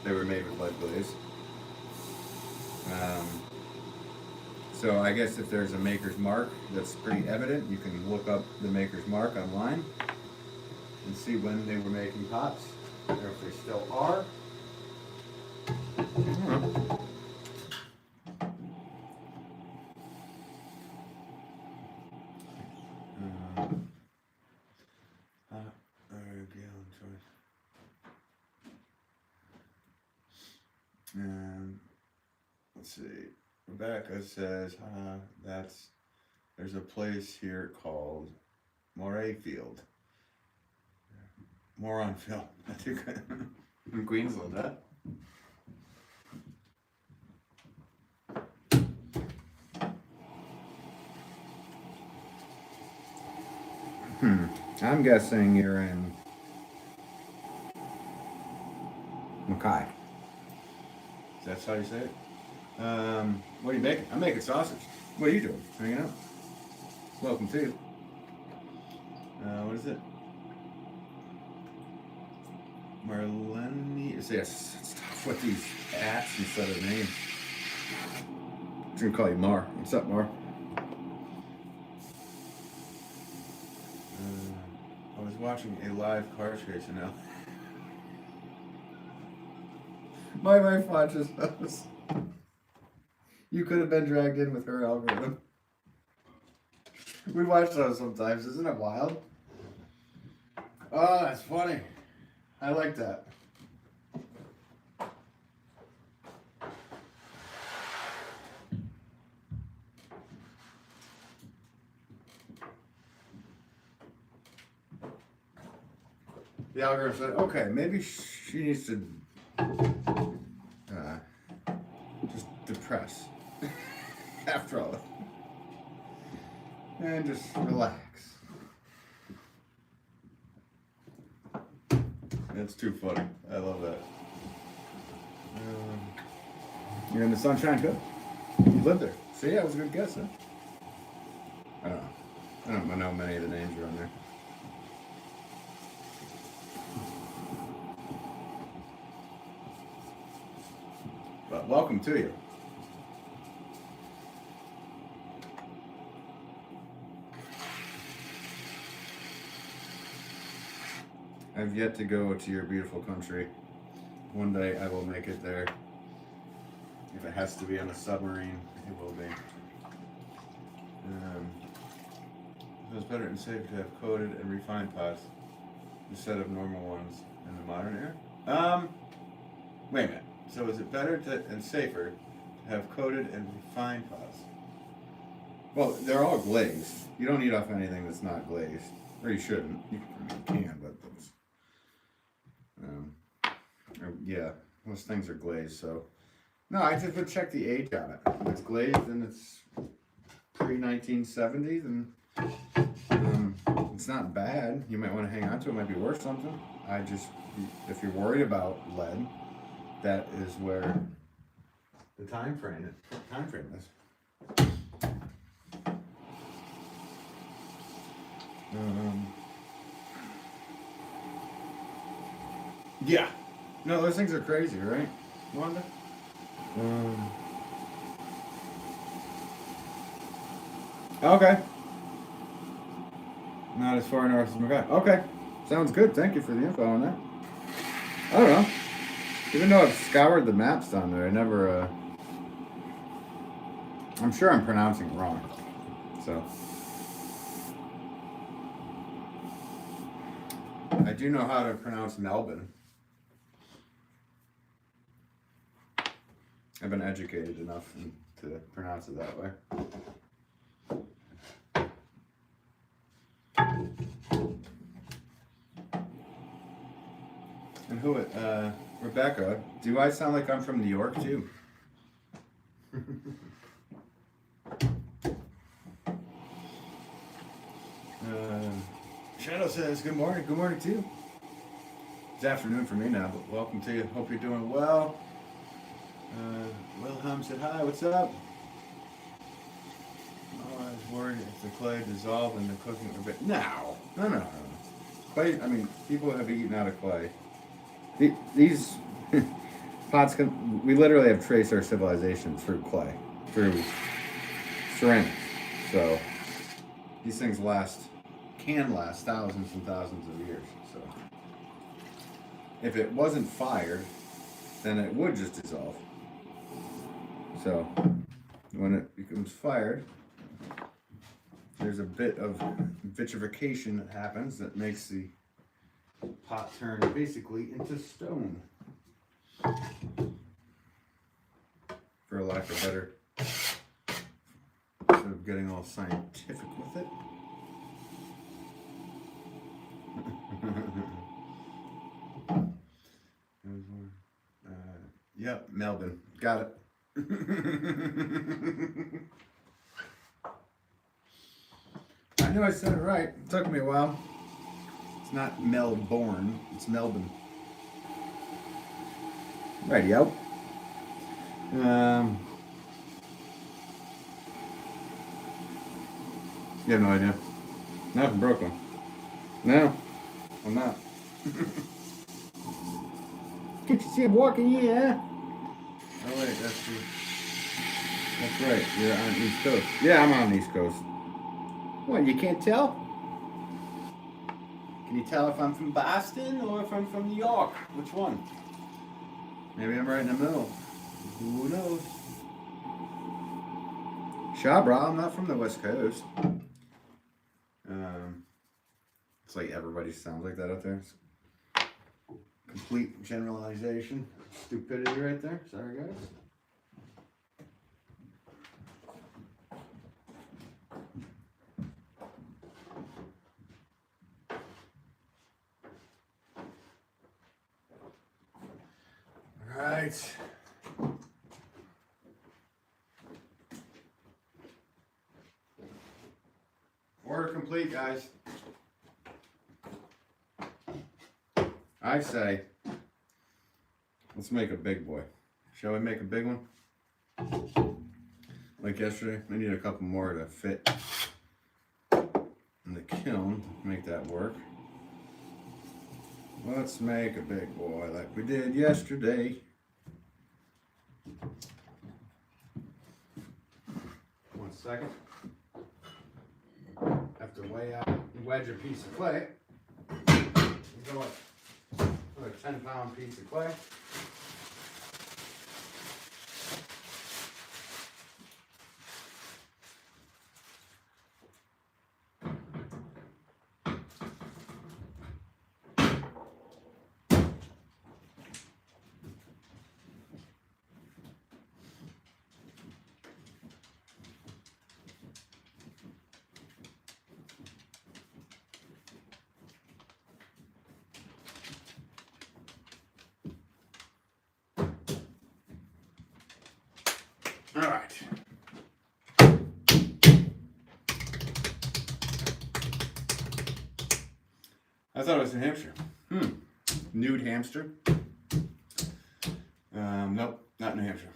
they were made with lead glaze. So I guess if there's a maker's mark that's pretty evident, you can look up the maker's mark online and see when they were making pots, or if they still are. I don't know. Let's see. Rebecca says, there's a place here called Morayfield. Moronfield. I think in Queensland, huh? I'm guessing you're in Mackay. That's how you say it? What are you making? I'm making sausage. What are you doing? Hanging out. Welcome to you. What is it? Marlene. Yes, it's tough with these apps instead of names. I'm gonna call you Mar. What's up, Mar? I was watching a live car chase and now. My wife watches those. You could have been dragged in with her algorithm. We watch those sometimes. Isn't it wild? Oh, that's funny. I like that. The algorithm said, okay, maybe she needs to just depress after all and just relax. That's too funny. I love that. You're in the sunshine, good. You live there. See, that was a good guess, huh? I don't know. I don't know many of the names are on there. But welcome to you. I've yet to go to your beautiful country. One day I will make it there. If it has to be on a submarine, it will be. It was better and safer to have coated and refined pots instead of normal ones in the modern era. Wait a minute. So is it better and safer to have coated and refined pots? Well, they're all glazed. You don't eat off anything that's not glazed, or you shouldn't. You can, but yeah, those things are glazed. So no, I just would check the age on it. If it's glazed and it's pre-1970, then it's not bad. You might want to hang on to it. It might be worth something. If you're worried about lead, that is where the time frame is. Yeah. No, those things are crazy, right, Wanda? Okay. Not as far north as Mackay. Okay. Sounds good. Thank you for the info on that. I don't know. Even though I've scoured the maps down there, I never, I'm sure I'm pronouncing it wrong. So. I do know how to pronounce Melbourne. I've been educated enough to pronounce it that way. And who, Rebecca, do I sound like I'm from New York too? Shadow says, good morning. Good morning too. It's afternoon for me now, but welcome to you. Hope you're doing well. Wilhelm said, hi, what's up? Oh, I was worried if the clay dissolved in the cooking a bit. No. Clay, I mean, people have eaten out of clay. These pots, we literally have traced our civilization through clay, through ceramics. So these things can last thousands and thousands of years. So if it wasn't fired, then it would just dissolve. So when it becomes fired, there's a bit of vitrification that happens that makes the pot turn basically into stone. For lack of better, instead of getting all scientific with it. Yep, Melbourne. Got it. I knew I said it right. It took me a while. It's not Melbourne, it's Melbourne. Radio. You have no idea. Not from Brooklyn. No, I'm not. Can't you see I'm walking here? Oh wait, that's right. You're on East Coast. Yeah, I'm on the East Coast. What, you can't tell? Can you tell if I'm from Boston or if I'm from New York? Which one? Maybe I'm right in the middle. Who knows? Shabra, I'm not from the West Coast. It's like everybody sounds like that out there. It's complete generalization. Stupidity right there. Sorry, guys. All right. Order complete, guys. I say, let's make a big boy. Shall we make a big one? Like yesterday, I need a couple more to fit in the kiln to make that work. Let's make a big boy like we did yesterday. One second. Have to wedge a piece of clay. Go Put a 10-pound piece of clay. All right. I thought it was New Hampshire. Nude hamster. Nope, not New Hampshire.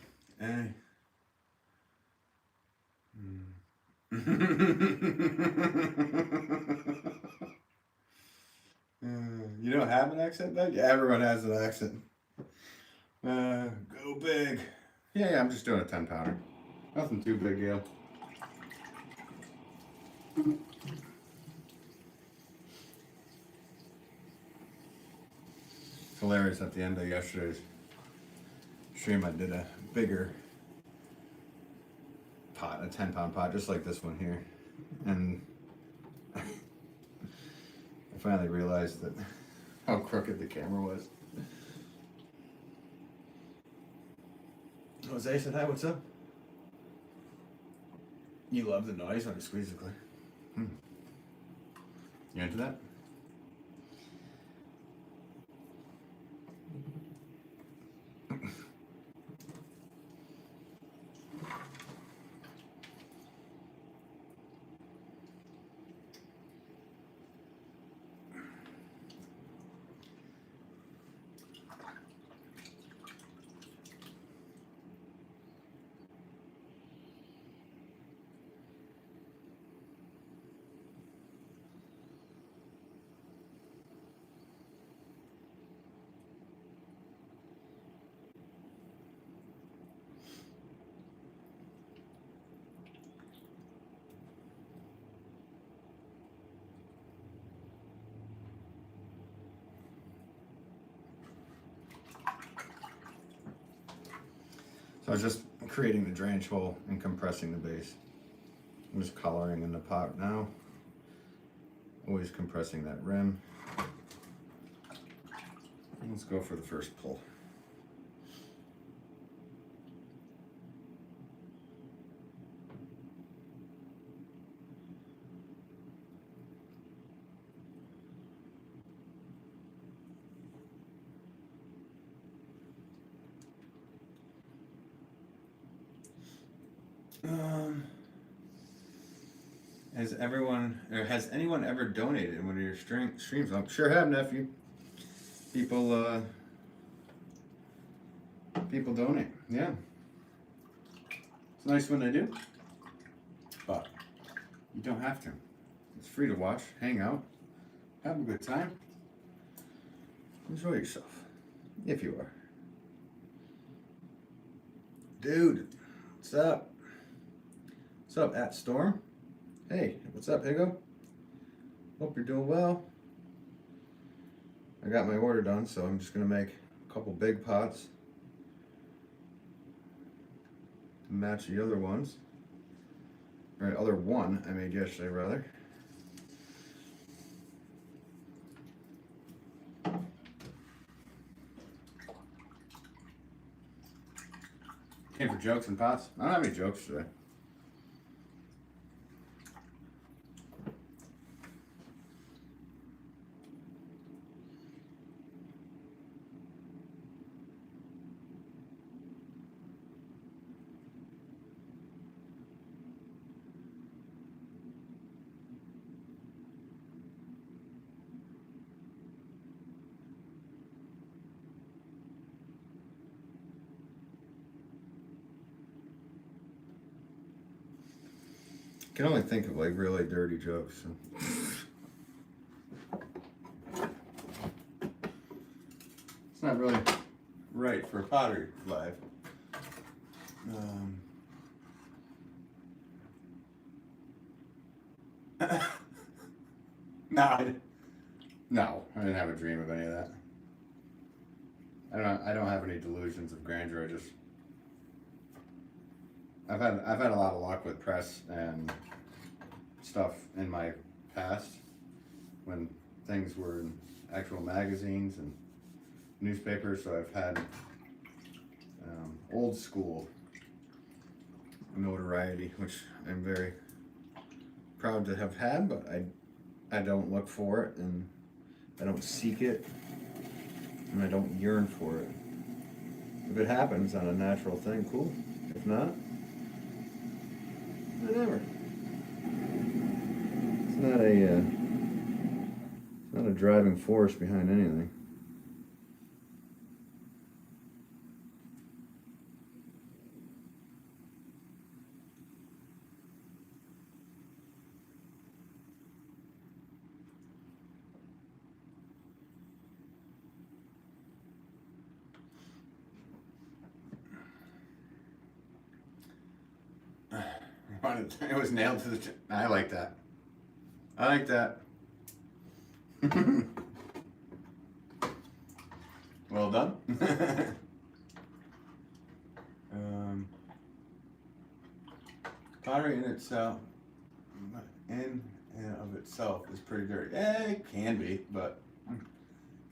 You don't have an accent, Doug? Yeah, everyone has an accent. Go big. Yeah, I'm just doing a 10-pounder. Nothing too big, yeah. It's hilarious. At the end of yesterday's stream, I did a bigger pot, a 10-pound pot, just like this one here. And I finally realized that how crooked the camera was. Jose said, hi, what's up? You love the noise when I squeeze the clay. You into that? So I was just creating the drainage hole and compressing the base. I'm just coloring in the pot now. Always compressing that rim. Let's go for the first pull. Has anyone ever donated in one of your streams? I'm sure have, nephew. People donate. Yeah, it's nice when they do, but you don't have to. It's free to watch, hang out, have a good time, enjoy yourself, if you are. Dude, what's up? What's up, at Storm? Hey, what's up, Higo? Hope you're doing well. I got my order done, so I'm just gonna make a couple big pots to match the other ones. Or other one I made yesterday, rather. Came for jokes and pots. I don't have any jokes today. I can only think of like really dirty jokes. So. It's not really right for a Pottery live. No, I didn't have a dream of any of that. I don't have any delusions of grandeur. I've had a lot of luck with press and stuff in my past when things were in actual magazines and newspapers. So I've had old school notoriety, which I'm very proud to have had, but I don't look for it, and I don't seek it, and I don't yearn for it. If it happens on a natural thing, cool. If not, whatever. It's not a driving force behind anything. It was nailed to the. I like that. I like that. Well done. Pottery in itself, in and of itself, is pretty dirty. It can be, but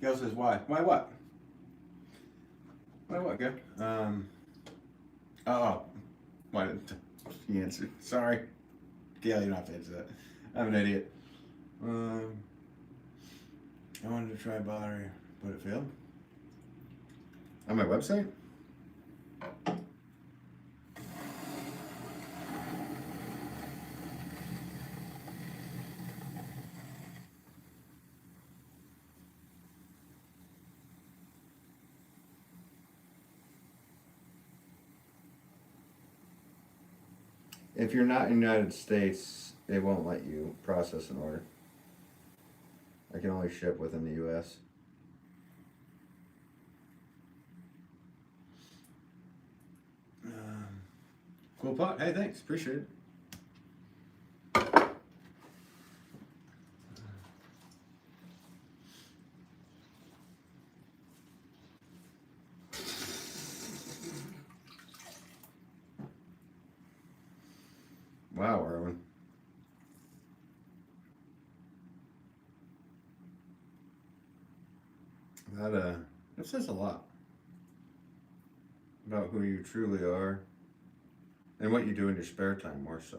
Gail says why? Why what? Why what, Gail? Why didn't she answer? Sorry. Gail, you don't have to answer that. I'm an idiot. I wanted to try pottery, but it failed. On my website? If you're not in the United States, it won't let you process an order. I can only ship within the U.S. Cool pot. Hey, thanks. Appreciate it. Wow, Erwin. That says a lot about who you truly are and what you do in your spare time, more so.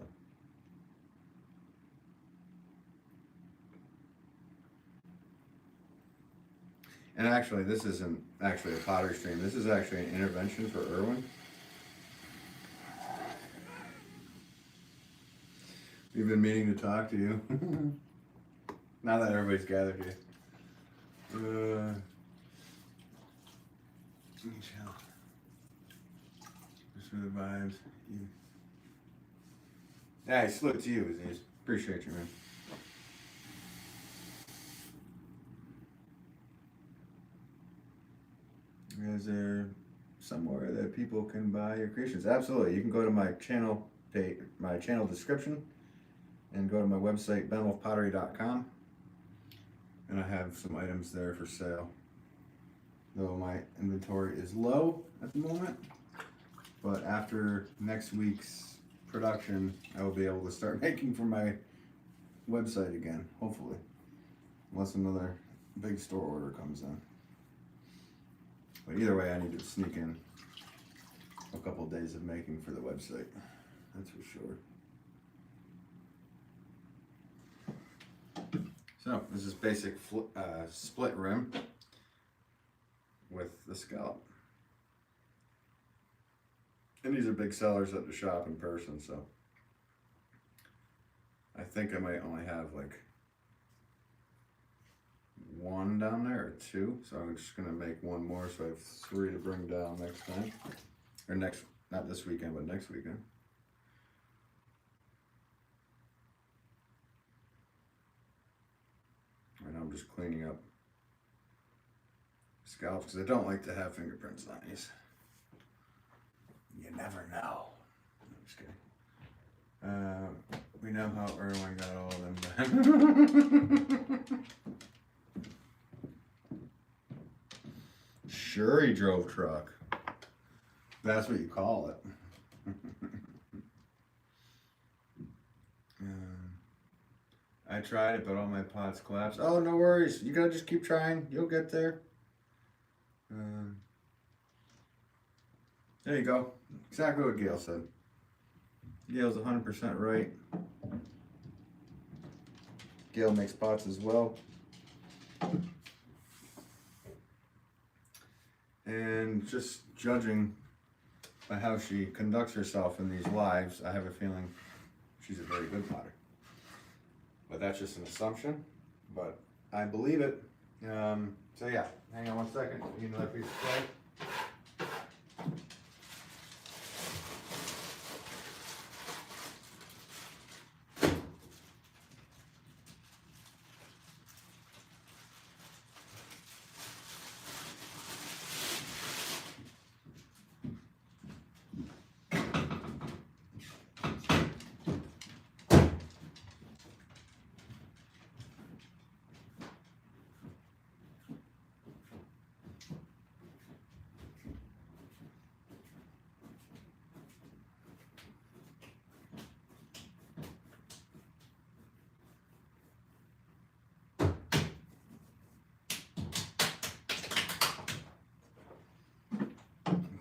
And actually, this isn't actually a pottery stream. This is actually an intervention for Erwin. We've been meaning to talk to you. Now that everybody's gathered here. Just for the vibes. Yeah, I salute to you, Aziz. Appreciate you, man. Is there somewhere that people can buy your creations? Absolutely. You can go to my channel page, my channel description, and go to my website, benwolfpottery.com, and I have some items there for sale. Though my inventory is low at the moment, but after next week's production, I will be able to start making for my website again, hopefully, unless another big store order comes in. But either way, I need to sneak in a couple days of making for the website, that's for sure. So this is basic split rim with the scallop. And these are big sellers at the shop in person, so I think I might only have like one down there or two, so I'm just gonna make one more, so I have 3 to bring down next time, or not this weekend, but next weekend. Right now I'm just cleaning up scallops because I don't like to have fingerprints on these. You never know. I'm just kidding. We know how Erwin got all of them done. sure he drove truck. That's what you call it. I tried it, but all my pots collapsed. Oh, no worries. You gotta just keep trying. You'll get there. There you go. Exactly what Gail said. Gail's 100% right. Gail makes pots as well. And just judging by how she conducts herself in these lives, I have a feeling she's a very good potter. But that's just an assumption, but I believe it. So yeah, hang on one second. I need another piece of clay.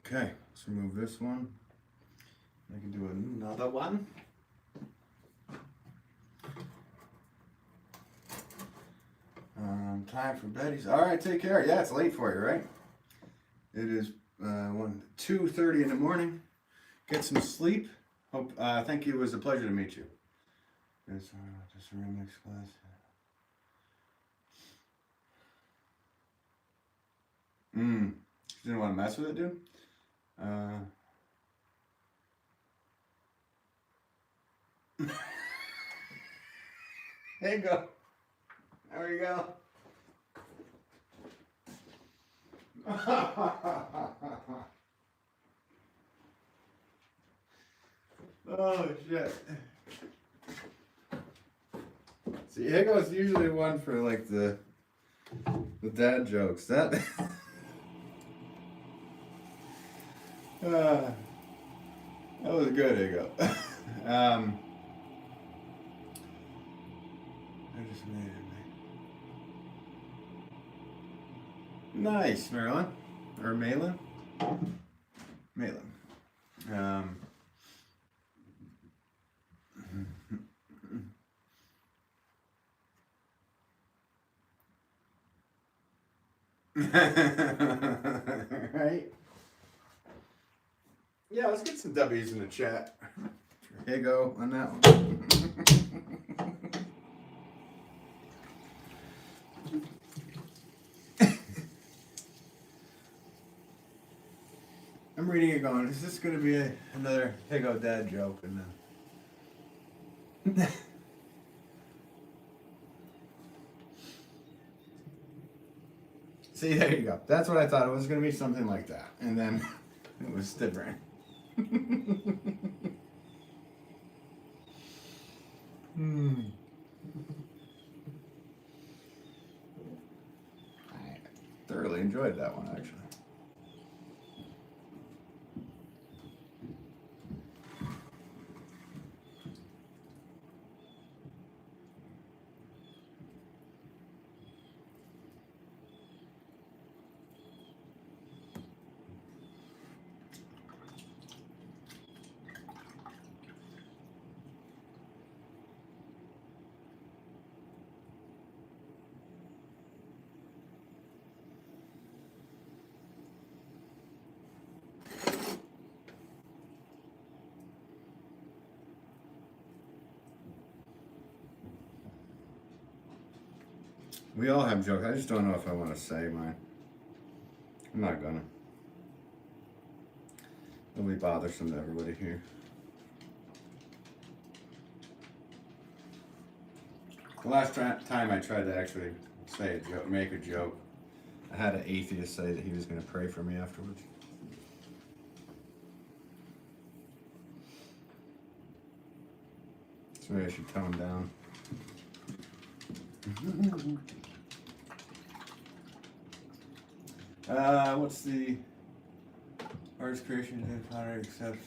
Okay, let's remove this one. I can do another one. Time for Betty's. All right, take care. Yeah, it's late for you, right? It is 2:30 in the morning. Get some sleep. Hope. Thank you. It was a pleasure to meet you. It's just a remix class. You didn't want to mess with it, dude? There you go. There you go. Oh shit. See, Higo's usually one for like the dad jokes. That that was good, Higo. I just made it. Nice, Marilyn. Or Malin? Malin. Right? Yeah, let's get some W's in the chat. Here you go on that one. I'm reading it going, is this going to be another Higo dad joke? And then... See, there you go. That's what I thought. It was going to be something like that. And then it was different. I thoroughly enjoyed that one, actually. We all have jokes. I just don't know if I want to say mine. I'm not gonna. It'll be bothersome to everybody here. The last time I tried to actually say a joke, make a joke, I had an atheist say that he was going to pray for me afterwards. So maybe I should tone down. What's the artist creation in pottery except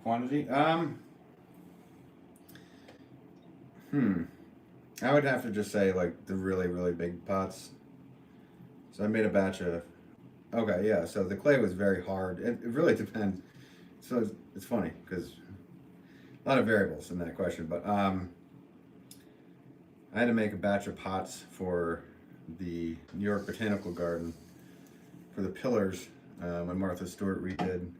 quantity? I would have to just say like the really, really big pots. So I made a batch of. Okay, yeah. So the clay was very hard. It really depends. So it's funny because a lot of variables in that question, but I had to make a batch of pots for the New York Botanical Garden for the pillars when Martha Stewart redid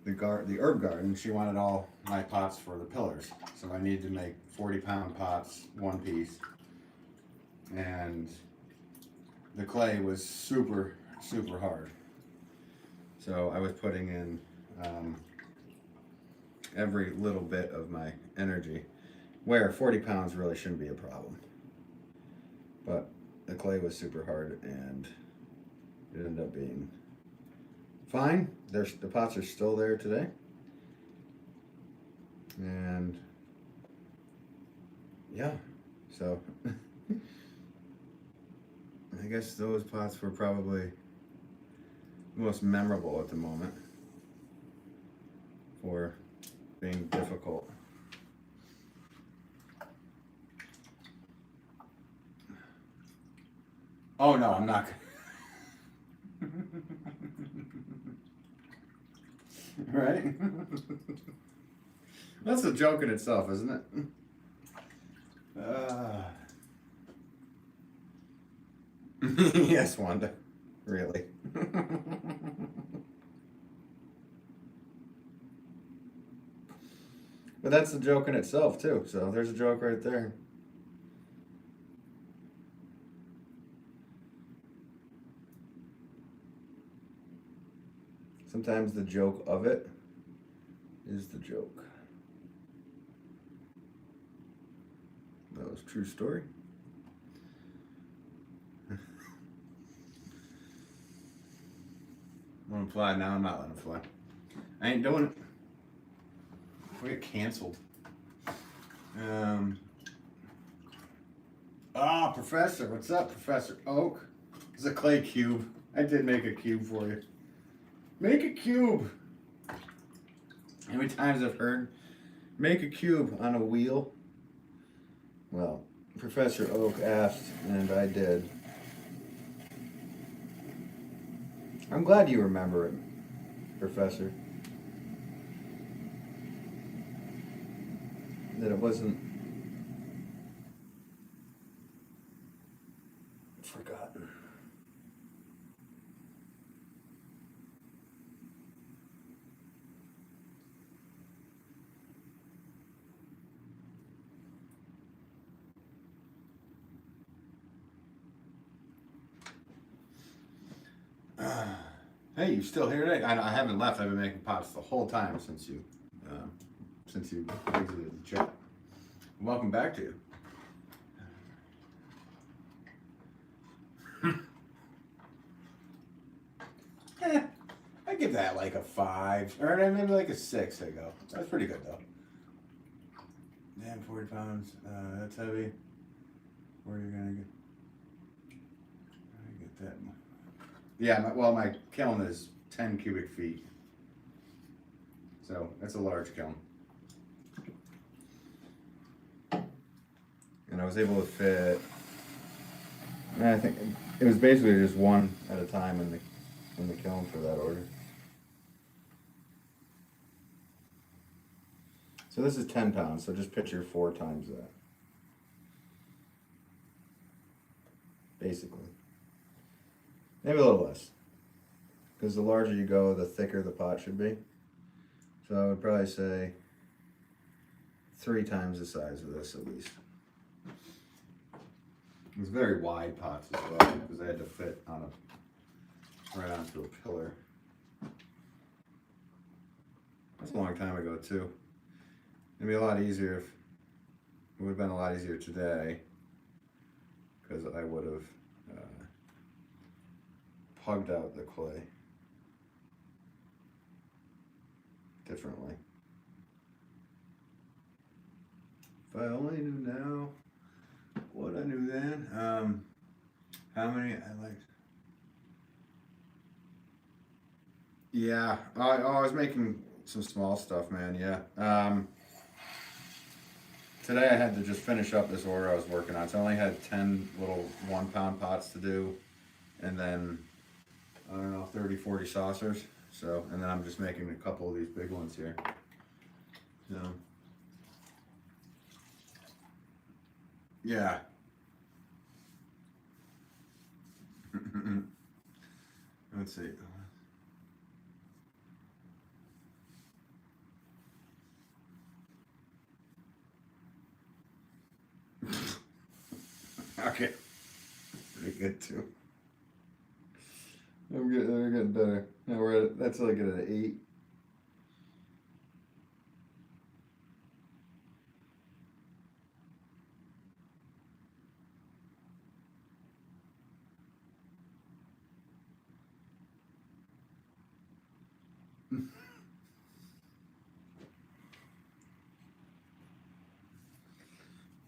the herb garden. She wanted all my pots for the pillars, so I needed to make 40-pound pots, one piece, and the clay was super hard. So I was putting in every little bit of my energy, where 40 pounds really shouldn't be a problem. But the clay was super hard and it ended up being fine. The pots are still there today. And yeah, so I guess those pots were probably the most memorable at the moment for being difficult. Oh no, I'm not. Right? That's a joke in itself, isn't it? Yes, Wanda. Really. But that's a joke in itself, too. So there's a joke right there. Sometimes the joke of it is the joke. That was a true story. I'm gonna fly now. I'm not letting it fly. I ain't doing it. We get canceled. Professor, what's up, Professor Oak? It's a clay cube. I did make a cube for you. Make a cube. How many times I've heard, make a cube on a wheel? Well, Professor Oak asked, and I did. I'm glad you remember it, Professor. That it wasn't forgotten. Hey, you still here today? I haven't left. I've been making pots the whole time since you exited the chat. Welcome back to you. I give that like a 5, or maybe like a 6. I go. That's pretty good though. Damn, 40 pounds. That's heavy. Where are you gonna get that? Yeah. My kiln is 10 cubic feet, so that's a large kiln. And I was able to fit. I think it was basically just one at a time in the kiln for that order. So this is 10 pounds, so just picture 4 times that. Basically. Maybe a little less. Because the larger you go, the thicker the pot should be. So I would probably say 3 times the size of this at least. It was very wide pots as well, because they had to fit on right onto a pillar. That's a long time ago too. It'd be a lot easier if it would have been a lot easier today, because I would have pugged out the clay differently. If I only knew now what I knew then. How many I liked. Yeah. I was making some small stuff, man. Yeah. Today I had to just finish up this order I was working on. So I only had 10 little 1 pound pots to do, and then I don't know, 30, 40 saucers. So, and then I'm just making a couple of these big ones here. So, yeah. Let's see. Okay. Pretty good too. We're getting better. Now we're at, that's like at an 8.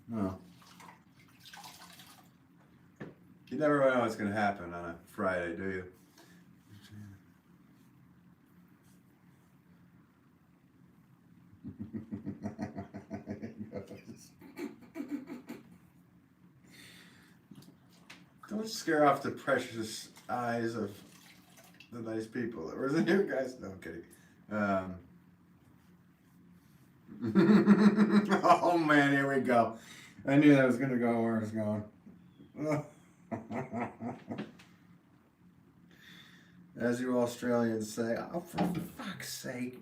No. You never know what's going to happen on a Friday, do you? Don't scare off the precious eyes of the nice people that were in here, guys. No, I'm kidding. Oh man, here we go. I knew that was going to go where it was going. As you Australians say, oh, for fuck's sake.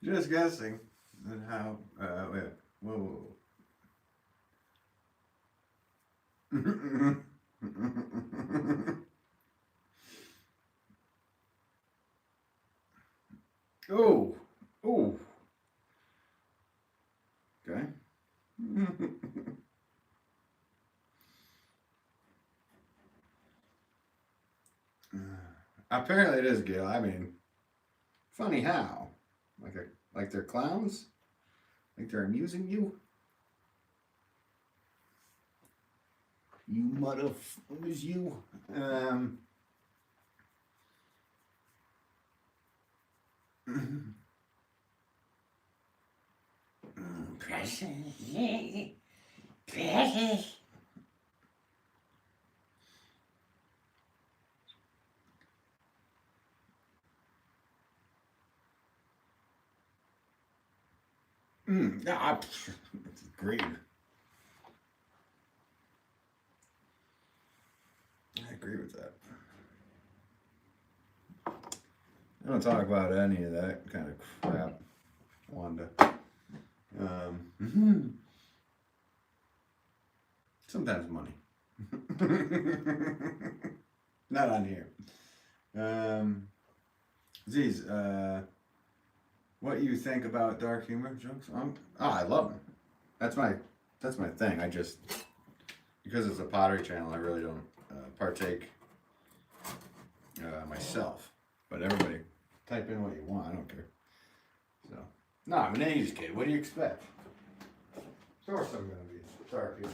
Just guessing and how. Wait, whoa. Oh, oh. Okay. Apparently it is, Gil. I mean, funny how? Like they're clowns? Like they're amusing you? You motherfuckers, you. Precious. Precious. That's great. I agree with that. I don't talk about any of that kind of crap, Wanda. Sometimes money. Not on here. Ziz, what you think about dark humor jokes? I love them. That's my thing. I just, because it's a pottery channel, I really don't partake myself. But everybody, type in what you want. I don't care. So, no, I'm an 80s kid. What do you expect? Of course I'm gonna be dark humor.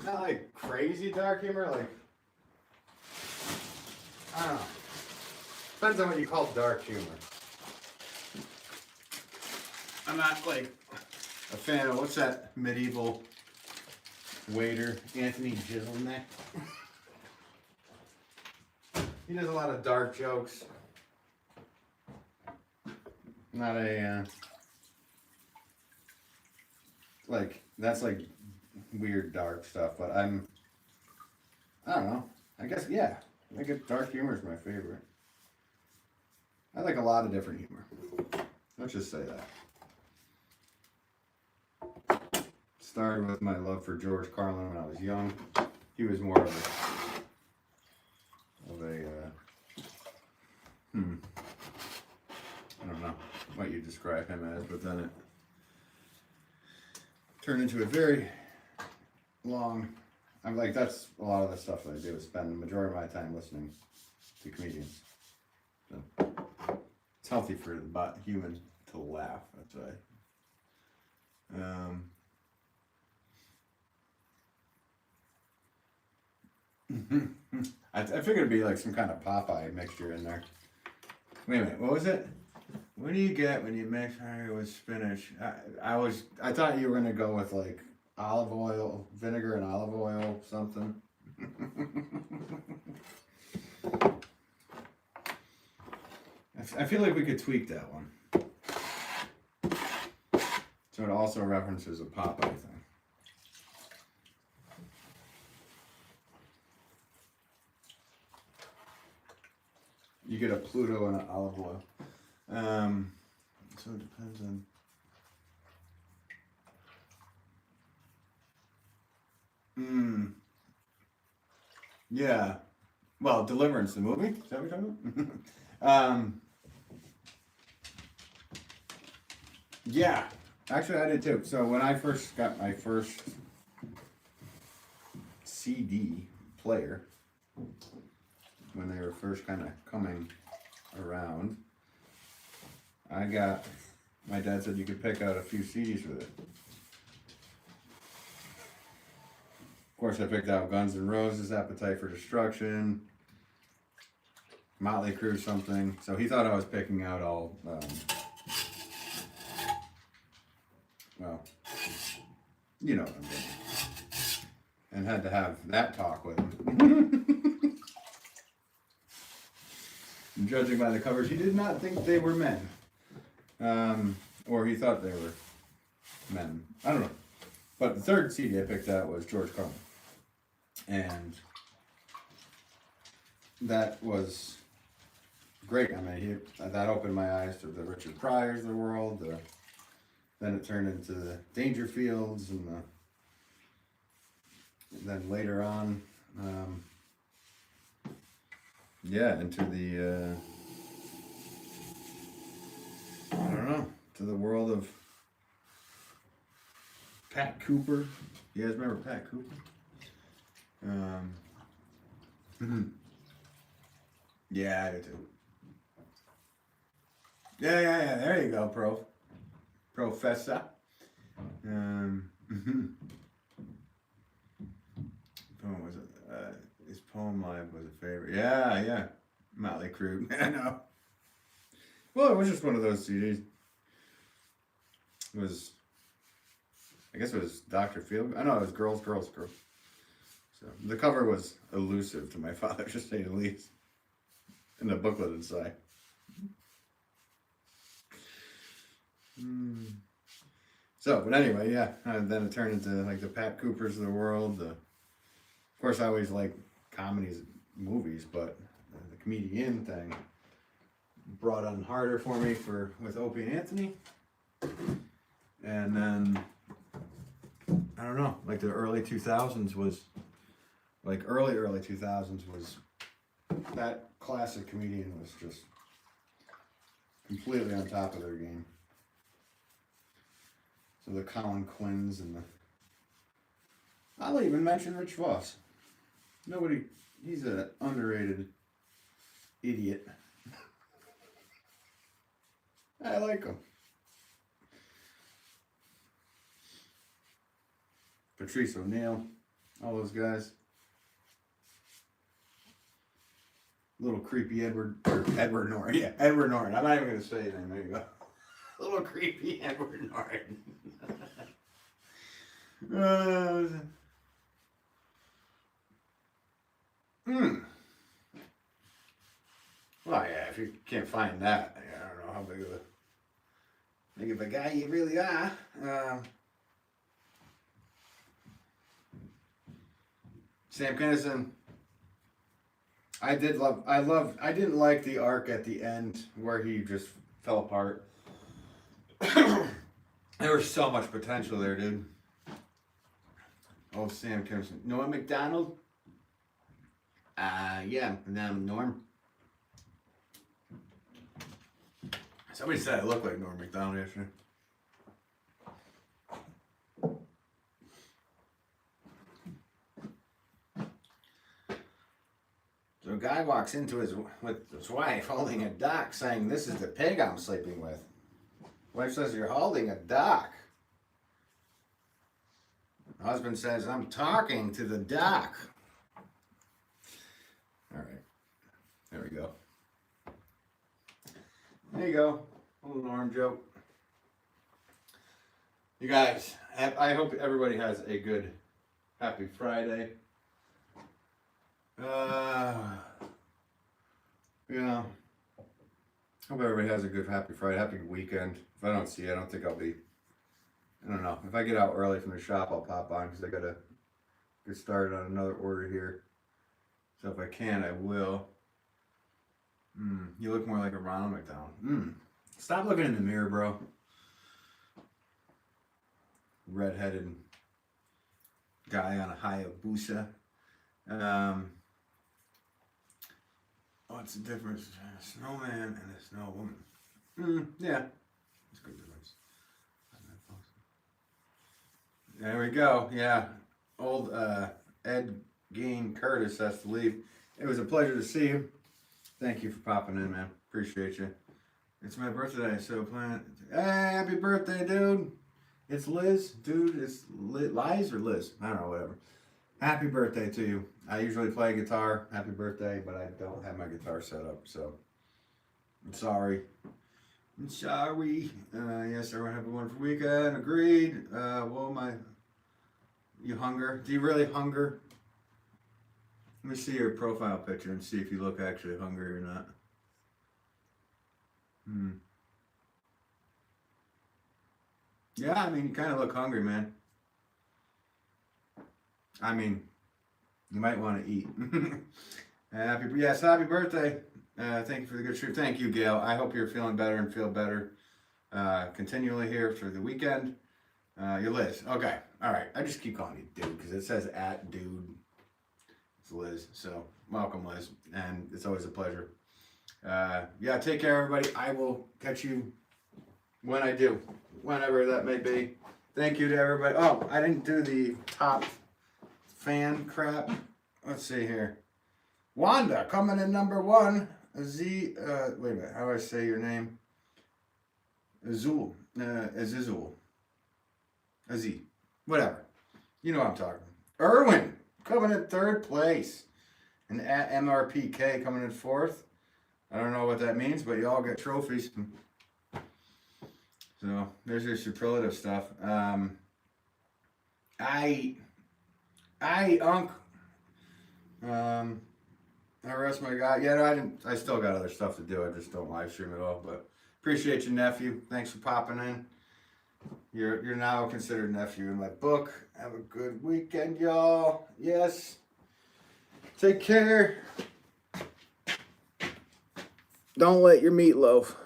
Not like crazy dark humor, like, I don't know. Depends on what you call dark humor. I'm not like a fan of, what's that medieval waiter, Anthony Jeselnik? He does a lot of dark jokes. Not a, like, that's like weird dark stuff, but I don't know. I guess, yeah. I guess dark humor is my favorite. I like a lot of different humor. Let's just say that. Started with my love for George Carlin when I was young. He was more of what you describe him as, but then it turned into a very long. I'm like, that's a lot of the stuff that I do is spend the majority of my time listening to comedians. So it's healthy for the human to laugh. That's why. I figured it'd be like some kind of Popeye mixture in there. Wait a minute, what was it? What do you get when you mix honey with spinach? I thought you were gonna go with like olive oil, vinegar and olive oil, something. I feel like we could tweak that one. So it also references a Popeye thing. You get a Pluto and an olive oil. So it depends on. Yeah. Well, Deliverance, the movie? Is that what you're talking about? Yeah. Actually, I did too. So when I first got my first CD player, when they were first kind of coming around, my dad said you could pick out a few CDs with it. Of course, I picked out Guns N' Roses, Appetite for Destruction, Motley Crue something. So he thought I was picking out all, well, you know what I'm doing. And had to have that talk with him. Judging by the covers, he did not think they were men. Or he thought they were men. I don't know. But the third CD I picked out was George Carlin. And that was great. I mean, that opened my eyes to the Richard Pryors of the world. Then it turned into the Dangerfields, and then later on, into the I don't know, to the world of Pat Cooper. You guys remember Pat Cooper? Yeah, I do too. Yeah. There you go, Professor. Poem was his poem live was a favorite. Yeah. Motley Crue. I know. Well, it was just one of those CDs. I guess it was Dr. Field. I know it was Girls. So the cover was elusive to my father, to say the least. And the booklet inside. So, but anyway, yeah. And then it turned into like the Pat Coopers of the world. Of course, I always like comedies, movies, but the comedian thing brought on harder for me with Opie and Anthony. And then I don't know, like the early 2000s was early 2000s was that classic comedian was just completely on top of their game. So the Colin Quinns and I'll even mention Rich Voss. He's an underrated idiot. I like him. Patrice O'Neill, all those guys. Little creepy Edward Norton. Yeah, Edward Norton. I'm not even going to say anything. There you go. Little creepy Edward Norton. Well, yeah, if you can't find that, I don't know how big of a guy you really are. Sam Kinison. I didn't like the arc at the end where he just fell apart. There was so much potential there, dude. Oh, Sam Kinison. Norm MacDonald? Yeah, Norm. Somebody said I look like Norm Macdonald yesterday. So a guy walks into with his wife holding a duck, saying, "This is the pig I'm sleeping with." Wife says, "You're holding a duck." Husband says, "I'm talking to the duck." All right, there we go. There you go, a little Norm joke. You guys, I hope everybody has a good, happy Friday. Yeah. Hope everybody has a good, happy Friday, happy weekend. If I don't see you, I don't think I'll be. I don't know. If I get out early from the shop, I'll pop on because I gotta get started on another order here. So if I can, I will. You look more like a Ronald McDonald. Stop looking in the mirror, bro. Redheaded guy on a Hayabusa. What's the difference between a snowman and a snow woman? Yeah, it's a good difference. There we go. Yeah, old Ed Gein Curtis has to leave. It was a pleasure to see you. Thank you for popping in, man. Appreciate you. It's my birthday, so plan. Hey, happy birthday, dude. It's Liz, dude. It's Liz or Liz? I don't know, whatever. Happy birthday to you. I usually play guitar. Happy birthday, but I don't have my guitar set up, so I'm sorry. I'm sorry. Yes, everyone have a wonderful weekend. Agreed. You hunger? Do you really hunger? Let me see your profile picture and see if you look actually hungry or not. Yeah, I mean, you kind of look hungry, man. I mean, you might want to eat. Happy birthday. Thank you for the good stream. Thank you, Gail. I hope you're feeling better and feel better continually here through the weekend. You're Liz. Okay. All right. I just keep calling you dude because it says @dude. It's Liz. So welcome, Liz. And it's always a pleasure. Yeah, take care, everybody. I will catch you when I do, whenever that may be. Thank you to everybody. Oh, I didn't do the top fan crap. Let's see here. Wanda coming in number 1. Wait a minute. How do I say your name? Azul. Azizul. Aziz. Whatever. You know what I'm talking. Erwin coming in 3rd place. And @MRPK coming in 4th. I don't know what that means, but you all get trophies. So there's your superlative stuff. Unc. I rest my guy. Yeah, I still got other stuff to do. I just don't live stream at all. But appreciate you, nephew. Thanks for popping in. You're now considered nephew in my book. Have a good weekend, y'all. Yes. Take care. Don't let your meatloaf